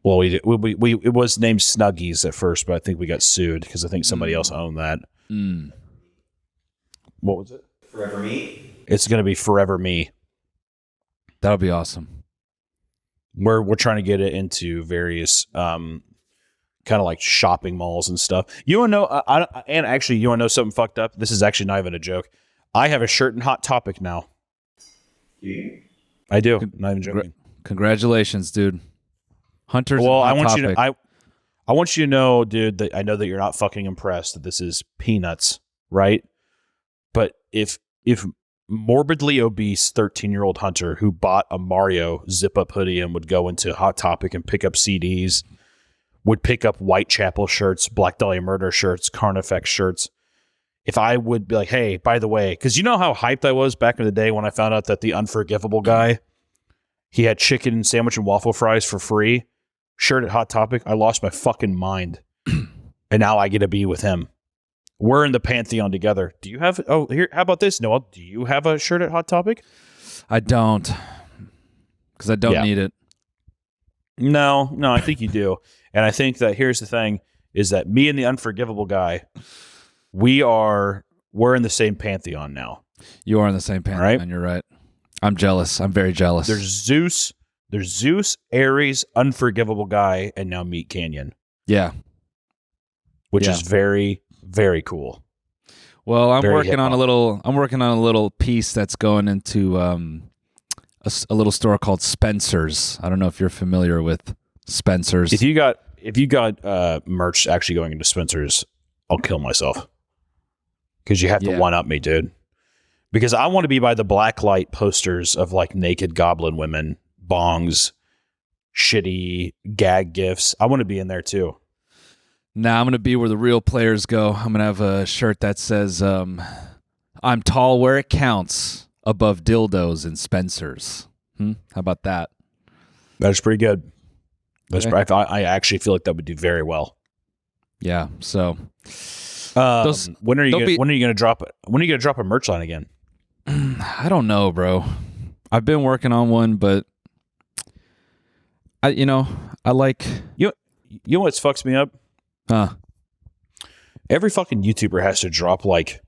B: was named Snuggies at first, but I think we got sued because I think somebody else owned that.
A: Mm.
B: What was it?
C: Forever me.
B: It's going to be Forever Me.
A: That'll be awesome.
B: We're trying to get it into various kind of like shopping malls and stuff. You want to know? And actually, you want to know something fucked up? This is actually not even a joke. I have a shirt in Hot Topic now. I do. Not even joking.
A: Congratulations, dude. Hunters.
B: Well,
A: Hot
B: I want
A: Topic.
B: you to. I want you to know, dude, that I know that you're not fucking impressed that this is peanuts, right? But if morbidly obese 13-year-old Hunter who bought a Mario zip-up hoodie and would go into Hot Topic and pick up CDs, would pick up Whitechapel shirts, Black Dahlia Murder shirts, Carnifex shirts, if I would be like, hey, by the way, because you know how hyped I was back in the day when I found out that the Unforgivable guy, he had chicken sandwich and waffle fries for free, shirt at Hot Topic, I lost my fucking mind. And now I get to be with him. We're in the Pantheon together. Do you have, here, how about this, Noel? Do you have a shirt at Hot Topic?
A: I don't, because I don't need it.
B: No, I think you do. And I think that here's the thing, is that me and the Unforgivable guy, we're in the same Pantheon now.
A: You are in the same Pantheon,
B: right?
A: And you're right. I'm jealous. I'm very jealous.
B: There's Zeus, Ares, Unforgivable guy, and now Meat Canyon.
A: Yeah.
B: Which is very, very cool.
A: Well, I'm
B: Very
A: working on
B: hip-hop.
A: a little piece that's going into a little store called Spencer's. I don't know if you're familiar with Spencer's.
B: If you got merch actually going into Spencer's, I'll kill myself. Because you have to one up me, dude. Because I want to be by the blacklight posters of like naked goblin women, bongs, shitty gag gifts. I want to be in there too.
A: Nah, I'm going to be where the real players go. I'm going to have a shirt that says, I'm tall where it counts, above dildos in Spencer's. How about that?
B: That's pretty good.
A: Okay.
B: I actually feel like that would do very well.
A: Yeah, so...
B: when are you going to drop a merch line again?
A: I don't know, bro. I've been working on one, but I like...
B: You know what fucks me up?
A: Huh.
B: Every fucking YouTuber has to drop like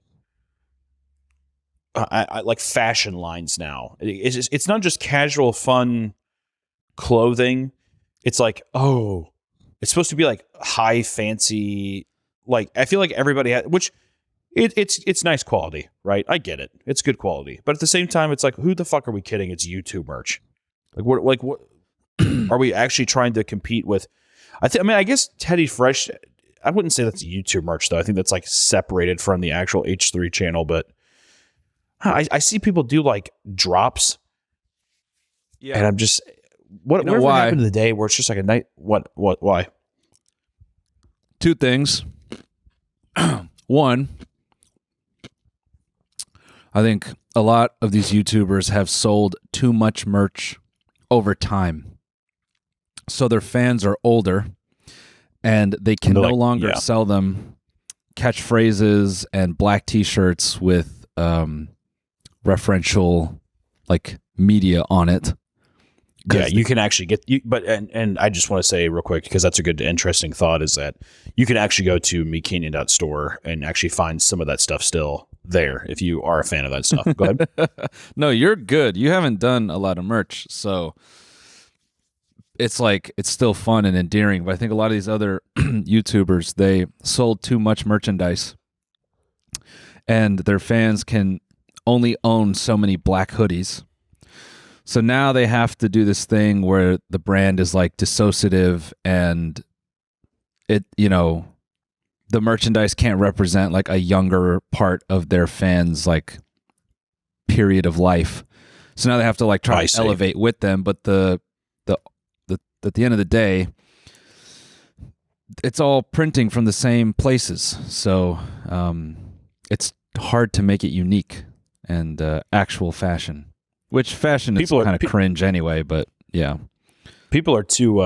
B: like fashion lines now. It's not just casual fun clothing. It's like, it's supposed to be like high fancy. Like I feel like everybody has, which it's nice quality, right? I get it. It's good quality, but at the same time, it's like, who the fuck are we kidding? It's YouTube merch. What are we actually trying to compete with? I guess Teddy Fresh. I wouldn't say that's YouTube merch though. I think that's like separated from the actual H3 channel. But I see people do like drops. Yeah, and I'm just whatever happened to the day where it's just like a night. Why?
A: Two things. One, I think a lot of these YouTubers have sold too much merch over time. So their fans are older and they can no longer sell them catchphrases and black t-shirts with referential like media on it.
B: Yeah, you can actually get and I just want to say real quick, because that's a good interesting thought, is that you can actually go to meatcanyon.store and actually find some of that stuff still there if you are a fan of that stuff. Go ahead.
A: No, you're good. You haven't done a lot of merch, so it's like it's still fun and endearing. But I think a lot of these other YouTubers, they sold too much merchandise and their fans can only own so many black hoodies. So now they have to do this thing where the brand is like dissociative and it, the merchandise can't represent like a younger part of their fans' like period of life. So now they have to like try to elevate with them. But at the end of the day, it's all printing from the same places. So it's hard to make it unique and actual fashion. Which fashion is kind of cringe anyway, but yeah.
B: People are too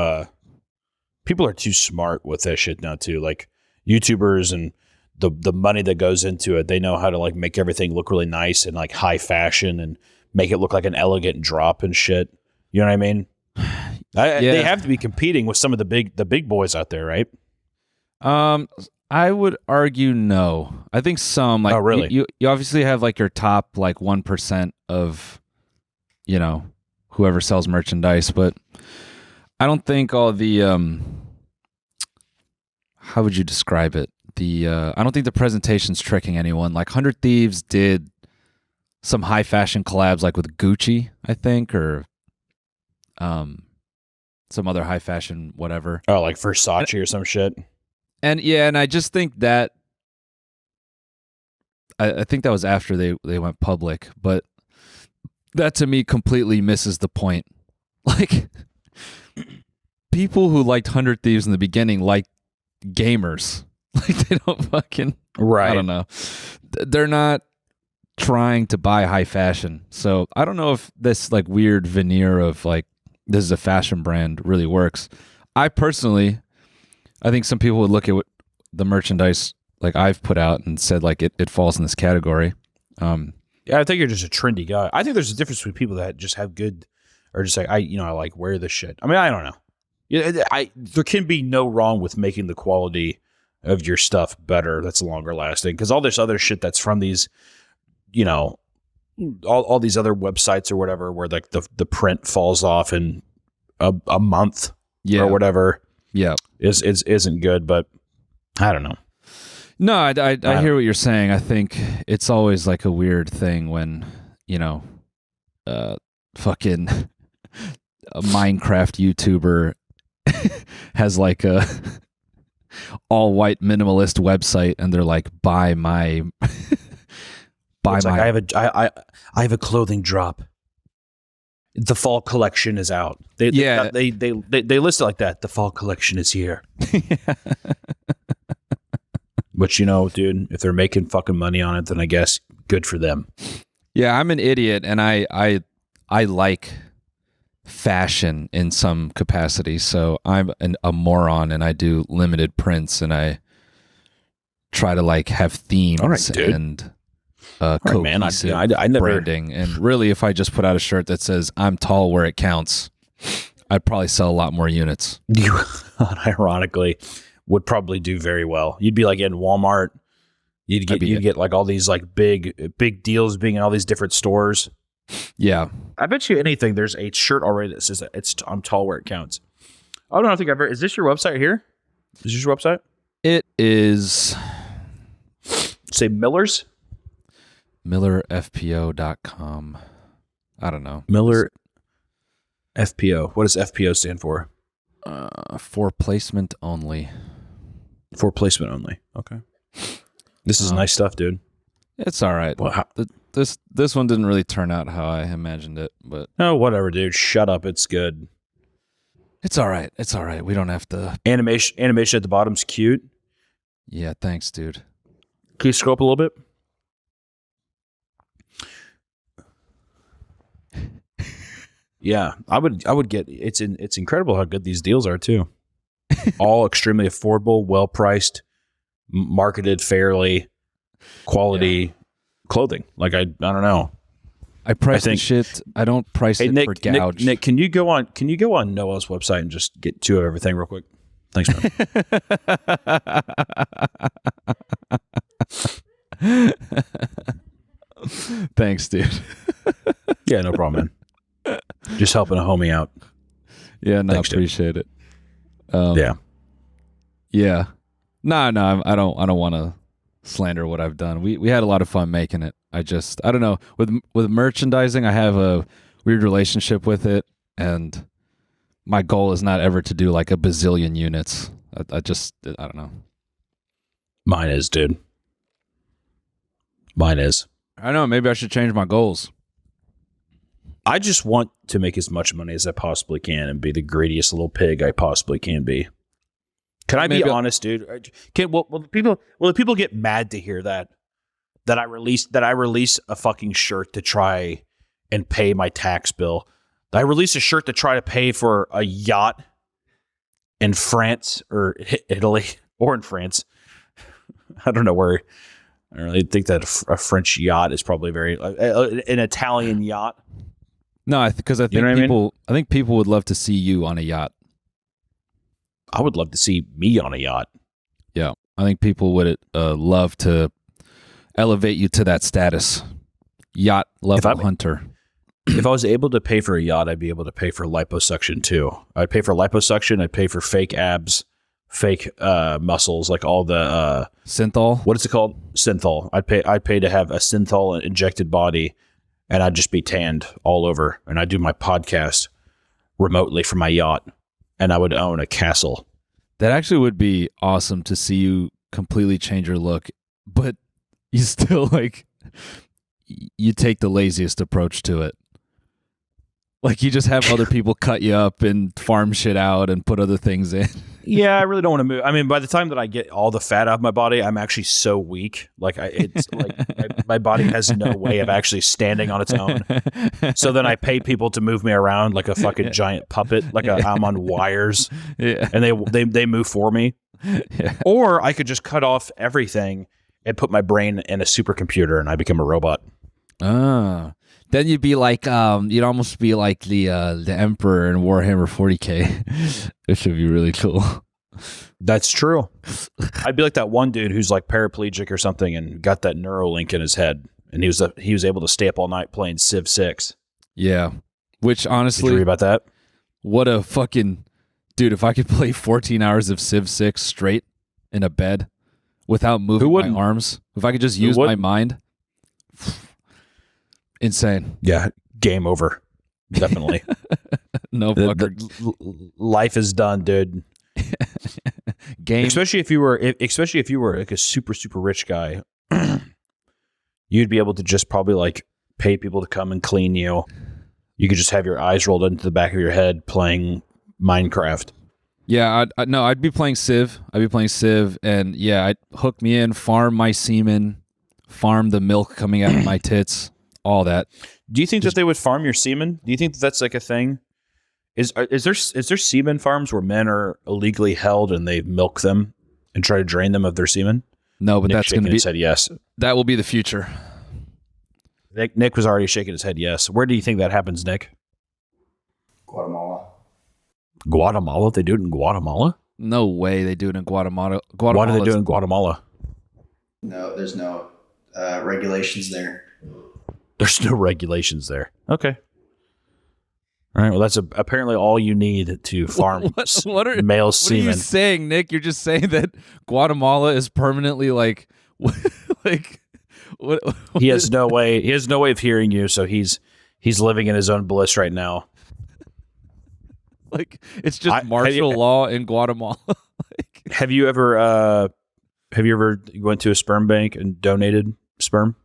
B: smart with that shit now too. Like YouTubers and the money that goes into it, they know how to like make everything look really nice and like high fashion and make it look like an elegant drop and shit. You know what I mean? They have to be competing with some of the big boys out there, right?
A: I would argue no. I think some like
B: really?
A: You obviously have like your top like 1% of whoever sells merchandise, but I don't think all the how would you describe it? I don't think the presentation's tricking anyone. Like 100 Thieves did some high fashion collabs, like with Gucci, I think, or some other high fashion whatever.
B: Oh, like Versace or some shit.
A: And and I just think that I think that was after they went public, but that to me completely misses the point. Like, people who liked 100 Thieves in the beginning liked gamers. Like, they don't fucking
B: Right.
A: I don't know. They're not trying to buy high fashion. So I don't know if this like weird veneer of like this is a fashion brand really works. I think some people would look at what the merchandise like I've put out and said like it falls in this category.
B: Yeah, I think you're just a trendy guy. I think there's a difference between people that just have good, or just like I like wear this shit. I mean, I don't know. Yeah, there can be no wrong with making the quality of your stuff better. That's longer lasting, because all this other shit that's from these, all these other websites or whatever, where like the print falls off in a month or whatever.
A: Yeah,
B: isn't good. But I don't know.
A: No, I hear what you're saying. I think it's always like a weird thing when, fucking a Minecraft YouTuber has like a all white minimalist website and they're like, buy my
B: I have a clothing drop. The fall collection is out. They list it like that. The fall collection is here. Which, dude, if they're making fucking money on it, then I guess good for them.
A: Yeah, I'm an idiot, and I like fashion in some capacity. So I'm a moron, and I do limited prints, and I try to like have themes and cohesive
B: I never
A: branding. And really, if I just put out a shirt that says "I'm tall where it counts," I'd probably sell a lot more units.
B: You, unironically, would probably do very well. You'd be like in Walmart. You'd get like all these like big deals being in all these different stores.
A: Yeah,
B: I bet you anything. There's a shirt already that says I'm tall where it counts. I don't think is this your website here? Is this your website?
A: It is.
B: Say Miller's.
A: MillerFPO.com. I don't know.
B: Miller FPO. What does FPO stand for?
A: For placement only.
B: For placement only. Okay. This is nice stuff, dude.
A: It's all right.
B: Well,
A: this one didn't really turn out how I imagined it, but
B: whatever, dude. Shut up. It's good.
A: It's all right. It's all right. We don't have to.
B: Animation at the bottom's cute.
A: Yeah, thanks, dude.
B: Can you scroll up a little bit? Yeah, I would get. It's incredible how good these deals are too. All extremely affordable, well priced, marketed fairly, quality clothing. Like I don't know.
A: I price the shit. I don't price it for gouge.
B: Nick, can you go on Noel's website and just get two of everything real quick? Thanks, man.
A: Thanks, dude.
B: Yeah, no problem, man. Just helping a homie out.
A: Yeah, no,
B: Thanks,
A: appreciate it.
B: Yeah.
A: No, I don't want to slander what I've done. We had a lot of fun making it. I don't know, with merchandising, I have a weird relationship with it, and my goal is not ever to do like a bazillion units. I don't know.
B: Mine is, dude. Mine is.
A: I know. Maybe I should change my goals.
B: I just want to make as much money as I possibly can and be the greediest little pig I possibly can be. Can I be honest, dude? Will the people get mad to hear that I release a fucking shirt to try and pay my tax bill? That I release a shirt to try to pay for a yacht in France or Italy or in France. I don't know where. I don't really think that a French yacht is probably an Italian yacht.
A: No, because I think I think people would love to see you on a yacht.
B: I would love to see me on a yacht.
A: Yeah, I think people would love to elevate you to that status, yacht level hunter.
B: If I was able to pay for a yacht, I'd be able to pay for liposuction too. I'd pay for liposuction. I'd pay for fake abs, fake muscles, like all the
A: Synthol.
B: what is it called? Synthol. I'd pay to have a synthol injected body, and I'd just be tanned all over. And I'd do my podcast remotely from my yacht, and I would own a castle.
A: That actually would be awesome to see you completely change your look, but you still like you take the laziest approach to it. Like you just have other people cut you up and farm shit out and put other things in.
B: Yeah, I really don't want to move. I mean, by the time that I get all the fat out of my body, I'm actually so weak. Like it's like my body has no way of actually standing on its own. So then I pay people to move me around like a fucking giant puppet, like I'm on wires,
A: Yeah.
B: and they move for me.
A: Yeah.
B: Or I could just cut off everything and put my brain in a supercomputer, and I become a robot.
A: Ah. Then you'd be like, you'd almost be like the Emperor in Warhammer 40K. It should be really cool.
B: That's true. I'd be like that one dude who's like paraplegic or something and got that Neuralink in his head, and he was able to stay up all night playing Civ 6.
A: Yeah. Which
B: Did you
A: honestly,
B: read about that?
A: what a fucking dude! If I could play 14 hours of Civ 6 straight in a bed without moving my
B: wouldn't?
A: arms, if I could just use my
B: wouldn't?
A: mind, insane.
B: Yeah, game over. Definitely.
A: No fucker.
B: Life is done, dude.
A: Game.
B: Especially if you were like a super rich guy, you'd be able to just probably like pay people to come and clean you. You could just have your eyes rolled into the back of your head playing Minecraft.
A: Yeah, I'd be playing Civ. And yeah, I'd hook me in, farm my semen, farm the milk coming out of my tits, all that.
B: Do you think that they would farm your semen? Do you think that that's like a thing? Is there semen farms where men are illegally held and they milk them and try to drain them of their semen?
A: No, but
B: Nick
A: that's going to
B: shaking
A: be
B: his head yes.
A: that will be the future.
B: Nick was already shaking his head yes. Where do you think that happens, Nick?
F: Guatemala.
B: Guatemala? They do it in Guatemala?
A: No way they do it in Guatemala.
B: Why do they do it in Guatemala?
F: No, there's no regulations there.
B: There's no regulations there. Okay. All right. Well, that's apparently all you need to farm male
A: What are
B: semen.
A: you saying, Nick? You're just saying that Guatemala is permanently like, like what?
B: He has no way. He has no way of hearing you, so he's living in his own bliss right now.
A: Like it's just martial law in Guatemala. Like,
B: Have you ever went to a sperm bank and donated sperm?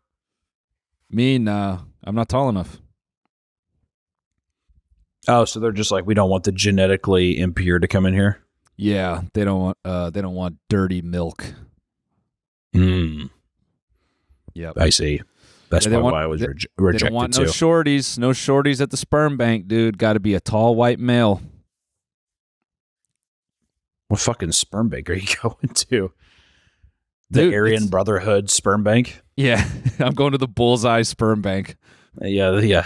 A: me, nah, I'm not tall enough.
B: Oh, so they're just like, we don't want the genetically impure to come in here.
A: Yeah, they don't want dirty milk.
B: Hmm.
A: Yep.
B: I see. That's
A: Yeah, they
B: probably
A: want-
B: why I was
A: They
B: rejected
A: don't want
B: too.
A: no shorties at the sperm bank, dude. Got to be a tall white male.
B: What fucking sperm bank are you going to? The
A: Dude,
B: Aryan
A: it's-
B: Brotherhood sperm bank?
A: Yeah, I'm going to the Bullseye Sperm Bank.
B: Yeah.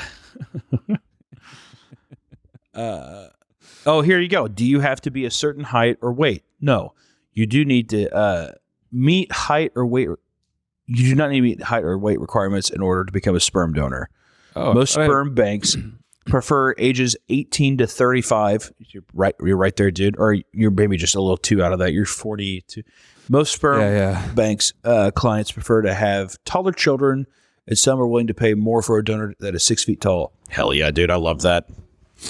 B: Oh, here you go. Do you have to be a certain height or weight? No. You do need to meet height or weight. You do not need to meet height or weight requirements in order to become a sperm donor.
A: Oh,
B: Most sperm banks prefer ages 18 to 35. You're right there, dude. Or you're maybe just a little too out of that. You're 42. Most sperm banks clients prefer to have taller children, and some are willing to pay more for a donor that is 6 feet tall. Hell yeah, dude. I love that.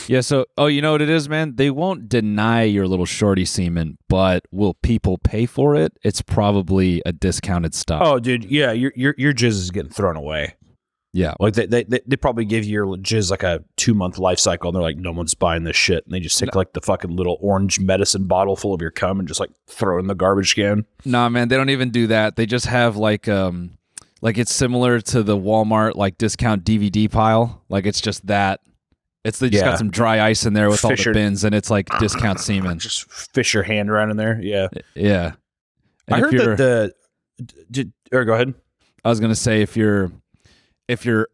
A: Yeah, so, you know what it is, man? They won't deny your little shorty semen, but will people pay for it? It's probably a discounted stuff.
B: Oh, dude. Yeah, your jizz is getting thrown away.
A: Yeah.
B: Like they probably give you your jizz like a 2-month life cycle, and they're like, no one's buying this shit, and they just take like the fucking little orange medicine bottle full of your cum and just like throw it in the garbage can.
A: Nah, man, they don't even do that. They just have like it's similar to the Walmart like discount DVD pile. Like it's just that. They just got some dry ice in there with all the bins, and it's like discount semen.
B: Just fish your hand around in there. Yeah.
A: Yeah. And
B: I heard that go ahead.
A: I was gonna say if you're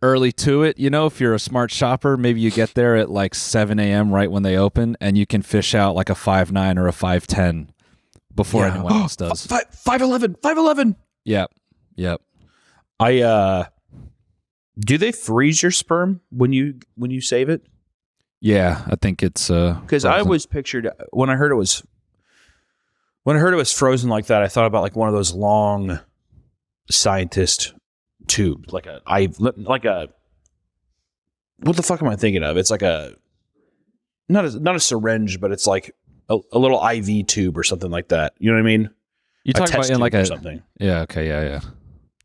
A: early to it, if you're a smart shopper, maybe you get there at like 7 a.m. right when they open, and you can fish out like a 5'9" or a 5'10" before anyone else does.
B: 5'11".
A: Yep.
B: Do they freeze your sperm when you save it?
A: Yeah, I think it's
B: Because I
A: frozen.
B: was pictured when I heard it was When I heard it was frozen like that, I thought about like one of those long scientist tubes, like a what the fuck am I thinking of? It's like not a syringe, but it's like a little IV tube or something like that. You know what I mean?
A: You talking about in like
B: or
A: a
B: something.
A: Yeah. Okay. Yeah.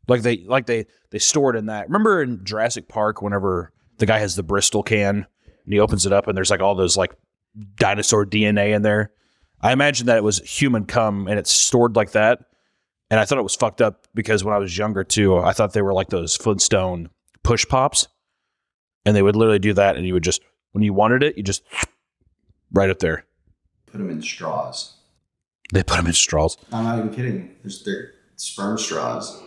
B: Like they store it in that. Remember in Jurassic Park, whenever the guy has the Bristol can and he opens it up and there's like all those like dinosaur DNA in there. I imagine that it was human cum and it's stored like that. And I thought it was fucked up because when I was younger too, I thought they were like those Flintstone push pops. And they would literally do that and you would just, when you wanted it, you just right up there.
F: Put them in straws.
B: They put them in straws.
F: I'm not even kidding. They're sperm straws.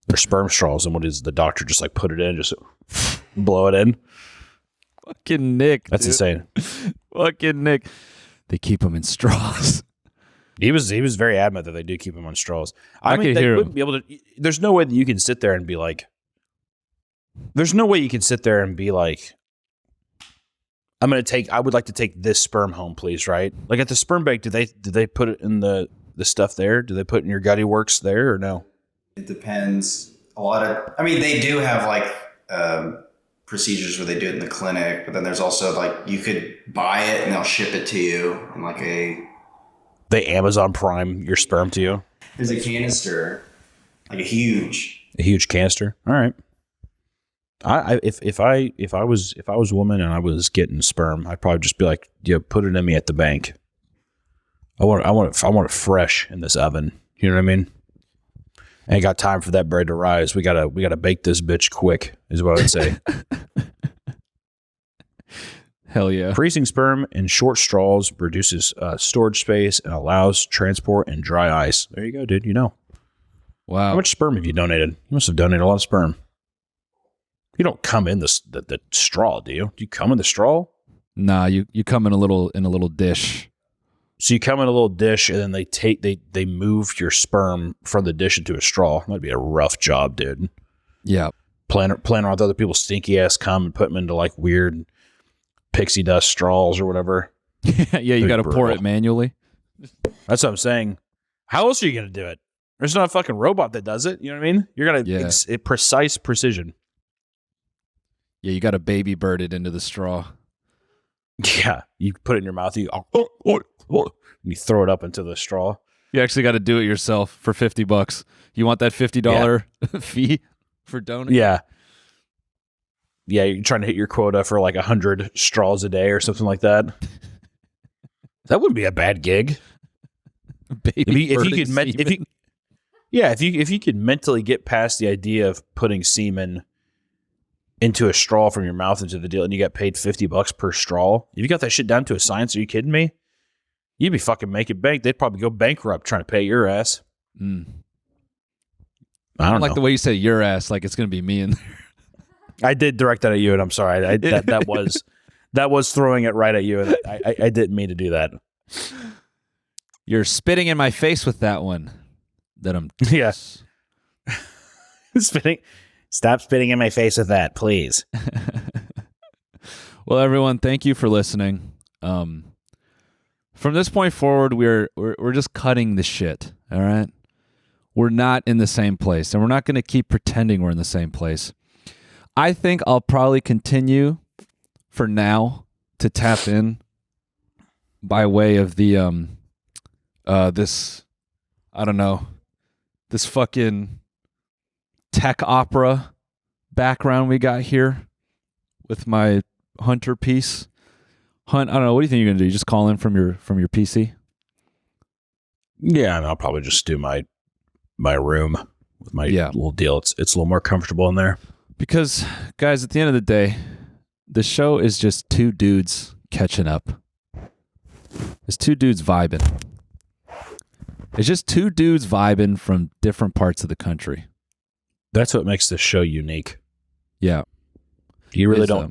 B: They're sperm straws. And what is the doctor just like put it in, just blow it in?
A: Fucking Nick.
B: That's insane.
A: Fucking Nick. They keep them in straws.
B: He was very adamant that they do keep them on straws.
A: I
B: mean,
A: could
B: they
A: hear
B: wouldn't
A: him.
B: be able to. There's no way that you can sit there and be like. There's no way you can sit there and be like. I would like to take this sperm home, please. Right? Like at the sperm bank, did they put it in the stuff there? Do they put it in your gutty works there or no?
F: It depends. They do have like procedures where they do it in the clinic, but then there's also like you could buy it and they'll ship it to you in like
B: They Amazon Prime your sperm to you.
F: there's a canister, like a huge
B: canister. All right. If I was a woman and I was getting sperm, I'd probably just be like, yeah, put it in me at the bank. I want it fresh in this oven. You know what I mean? Ain't got time for that bread to rise. We gotta bake this bitch quick, is what I would say.
A: Hell yeah.
B: Freezing sperm in short straws reduces storage space and allows transport in dry ice. There you go, dude. You know.
A: Wow.
B: How much sperm have you donated? You must have donated a lot of sperm. You don't come in the straw, do you? Do you come in the straw?
A: Nah, you come in a little dish.
B: So you come in a little dish and then they move your sperm from the dish into a straw. That'd be a rough job, dude.
A: Yeah.
B: Playing around with other people's stinky ass cum and put them into like weird pixie dust straws or whatever.
A: Yeah, you got to pour
B: brutal.
A: it manually.
B: That's what I'm saying. How else are you going to do it? There's not a fucking robot that does it. You know what I mean? You're going to precise precision.
A: Yeah, you got to baby bird it into the straw.
B: Yeah, you put it in your mouth. And you throw it up into the straw.
A: You actually got to do it yourself for $50. You want that $50 fee for donating?
B: Yeah. Yeah, you're trying to hit your quota for like 100 straws a day or something like that. That wouldn't be a bad gig.
A: Baby
B: If you could mentally get past the idea of putting semen into a straw from your mouth into the deal and you got paid $50 per straw. If you got that shit down to a science, are you kidding me? You'd be fucking making bank. They'd probably go bankrupt trying to pay your ass.
A: Mm.
B: I don't
A: like
B: know.
A: the way you say your ass, like it's going to be me in there.
B: I did direct that at you, and I'm sorry. That was throwing it right at you, and I didn't mean to do that.
A: You're spitting in my face with that one. That I'm.
B: Yes. Stop spitting in my face with that, please.
A: Well, everyone, thank you for listening. From this point forward, we're just cutting the shit. All right, we're not in the same place, and we're not going to keep pretending we're in the same place. I think I'll probably continue for now to tap in by way of the this fucking tech opera background we got here with my Hunter piece. Hunt, I don't know. What do you think you're gonna do? You just call in from your PC?
B: Yeah, and I'll probably just do my room with my little deal. It's a little more comfortable in there.
A: Because, guys, at the end of the day, the show is just two dudes catching up. It's two dudes vibing. It's just two dudes vibing from different parts of the country.
B: That's what makes this show unique.
A: Yeah.
B: You really don't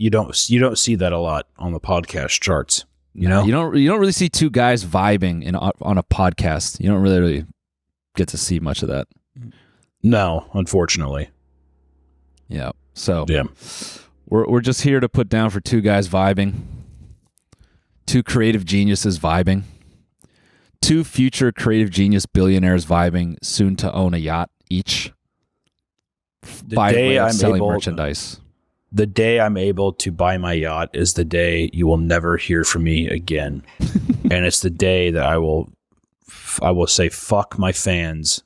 B: see that a lot on the podcast charts. You know?
A: You don't really see two guys vibing on a podcast. You don't really get to see much of that.
B: No, unfortunately.
A: Yeah. So
B: yeah.
A: We're just here to put down for two guys vibing. Two creative geniuses vibing. two future creative genius billionaires vibing, soon to own a yacht each.
B: The
A: By
B: day
A: way of
B: I'm
A: selling
B: able-
A: merchandise.
B: The day I'm able to buy my yacht is the day you will never hear from me again. And it's the day that I will say fuck my fans,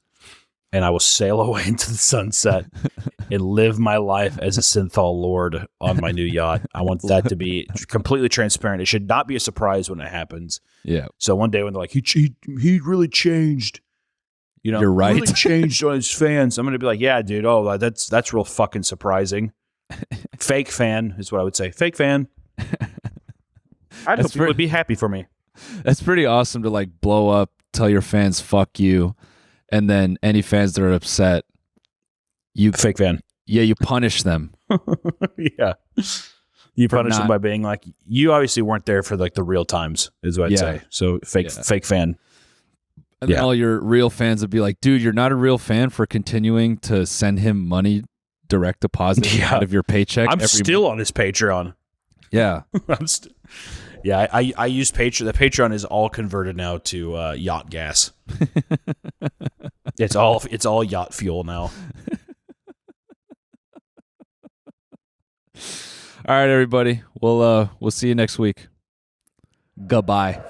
B: and I will sail away into the sunset and live my life as a synthol lord on my new yacht. I want that to be completely transparent. It should not be a surprise when it happens.
A: Yeah.
B: So one day when they're like, he really changed. You know,
A: You're right.
B: Really changed on his fans. I'm going to be like, yeah, dude. Oh, that's real fucking surprising. Fake fan is what I would say. Fake fan. I'd hope people would be happy for me.
A: That's pretty awesome to like blow up, tell your fans fuck you, and then any fans that are upset, you
B: Fake fan.
A: Yeah, you punish them.
B: Yeah. You
A: For
B: punish them
A: not-
B: by being like, you obviously weren't there for like the real times, is what I'd
A: Yeah.
B: say. So fake fan.
A: And then all your real fans would be like, dude, you're not a real fan for continuing to send him money direct deposit
B: Yeah.
A: out of your paycheck.
B: I'm
A: every
B: still on his Patreon.
A: Yeah.
B: I use Patreon. The Patreon is all converted now to yacht gas. It's all yacht fuel now.
A: All right, everybody. We'll see you next week. Goodbye.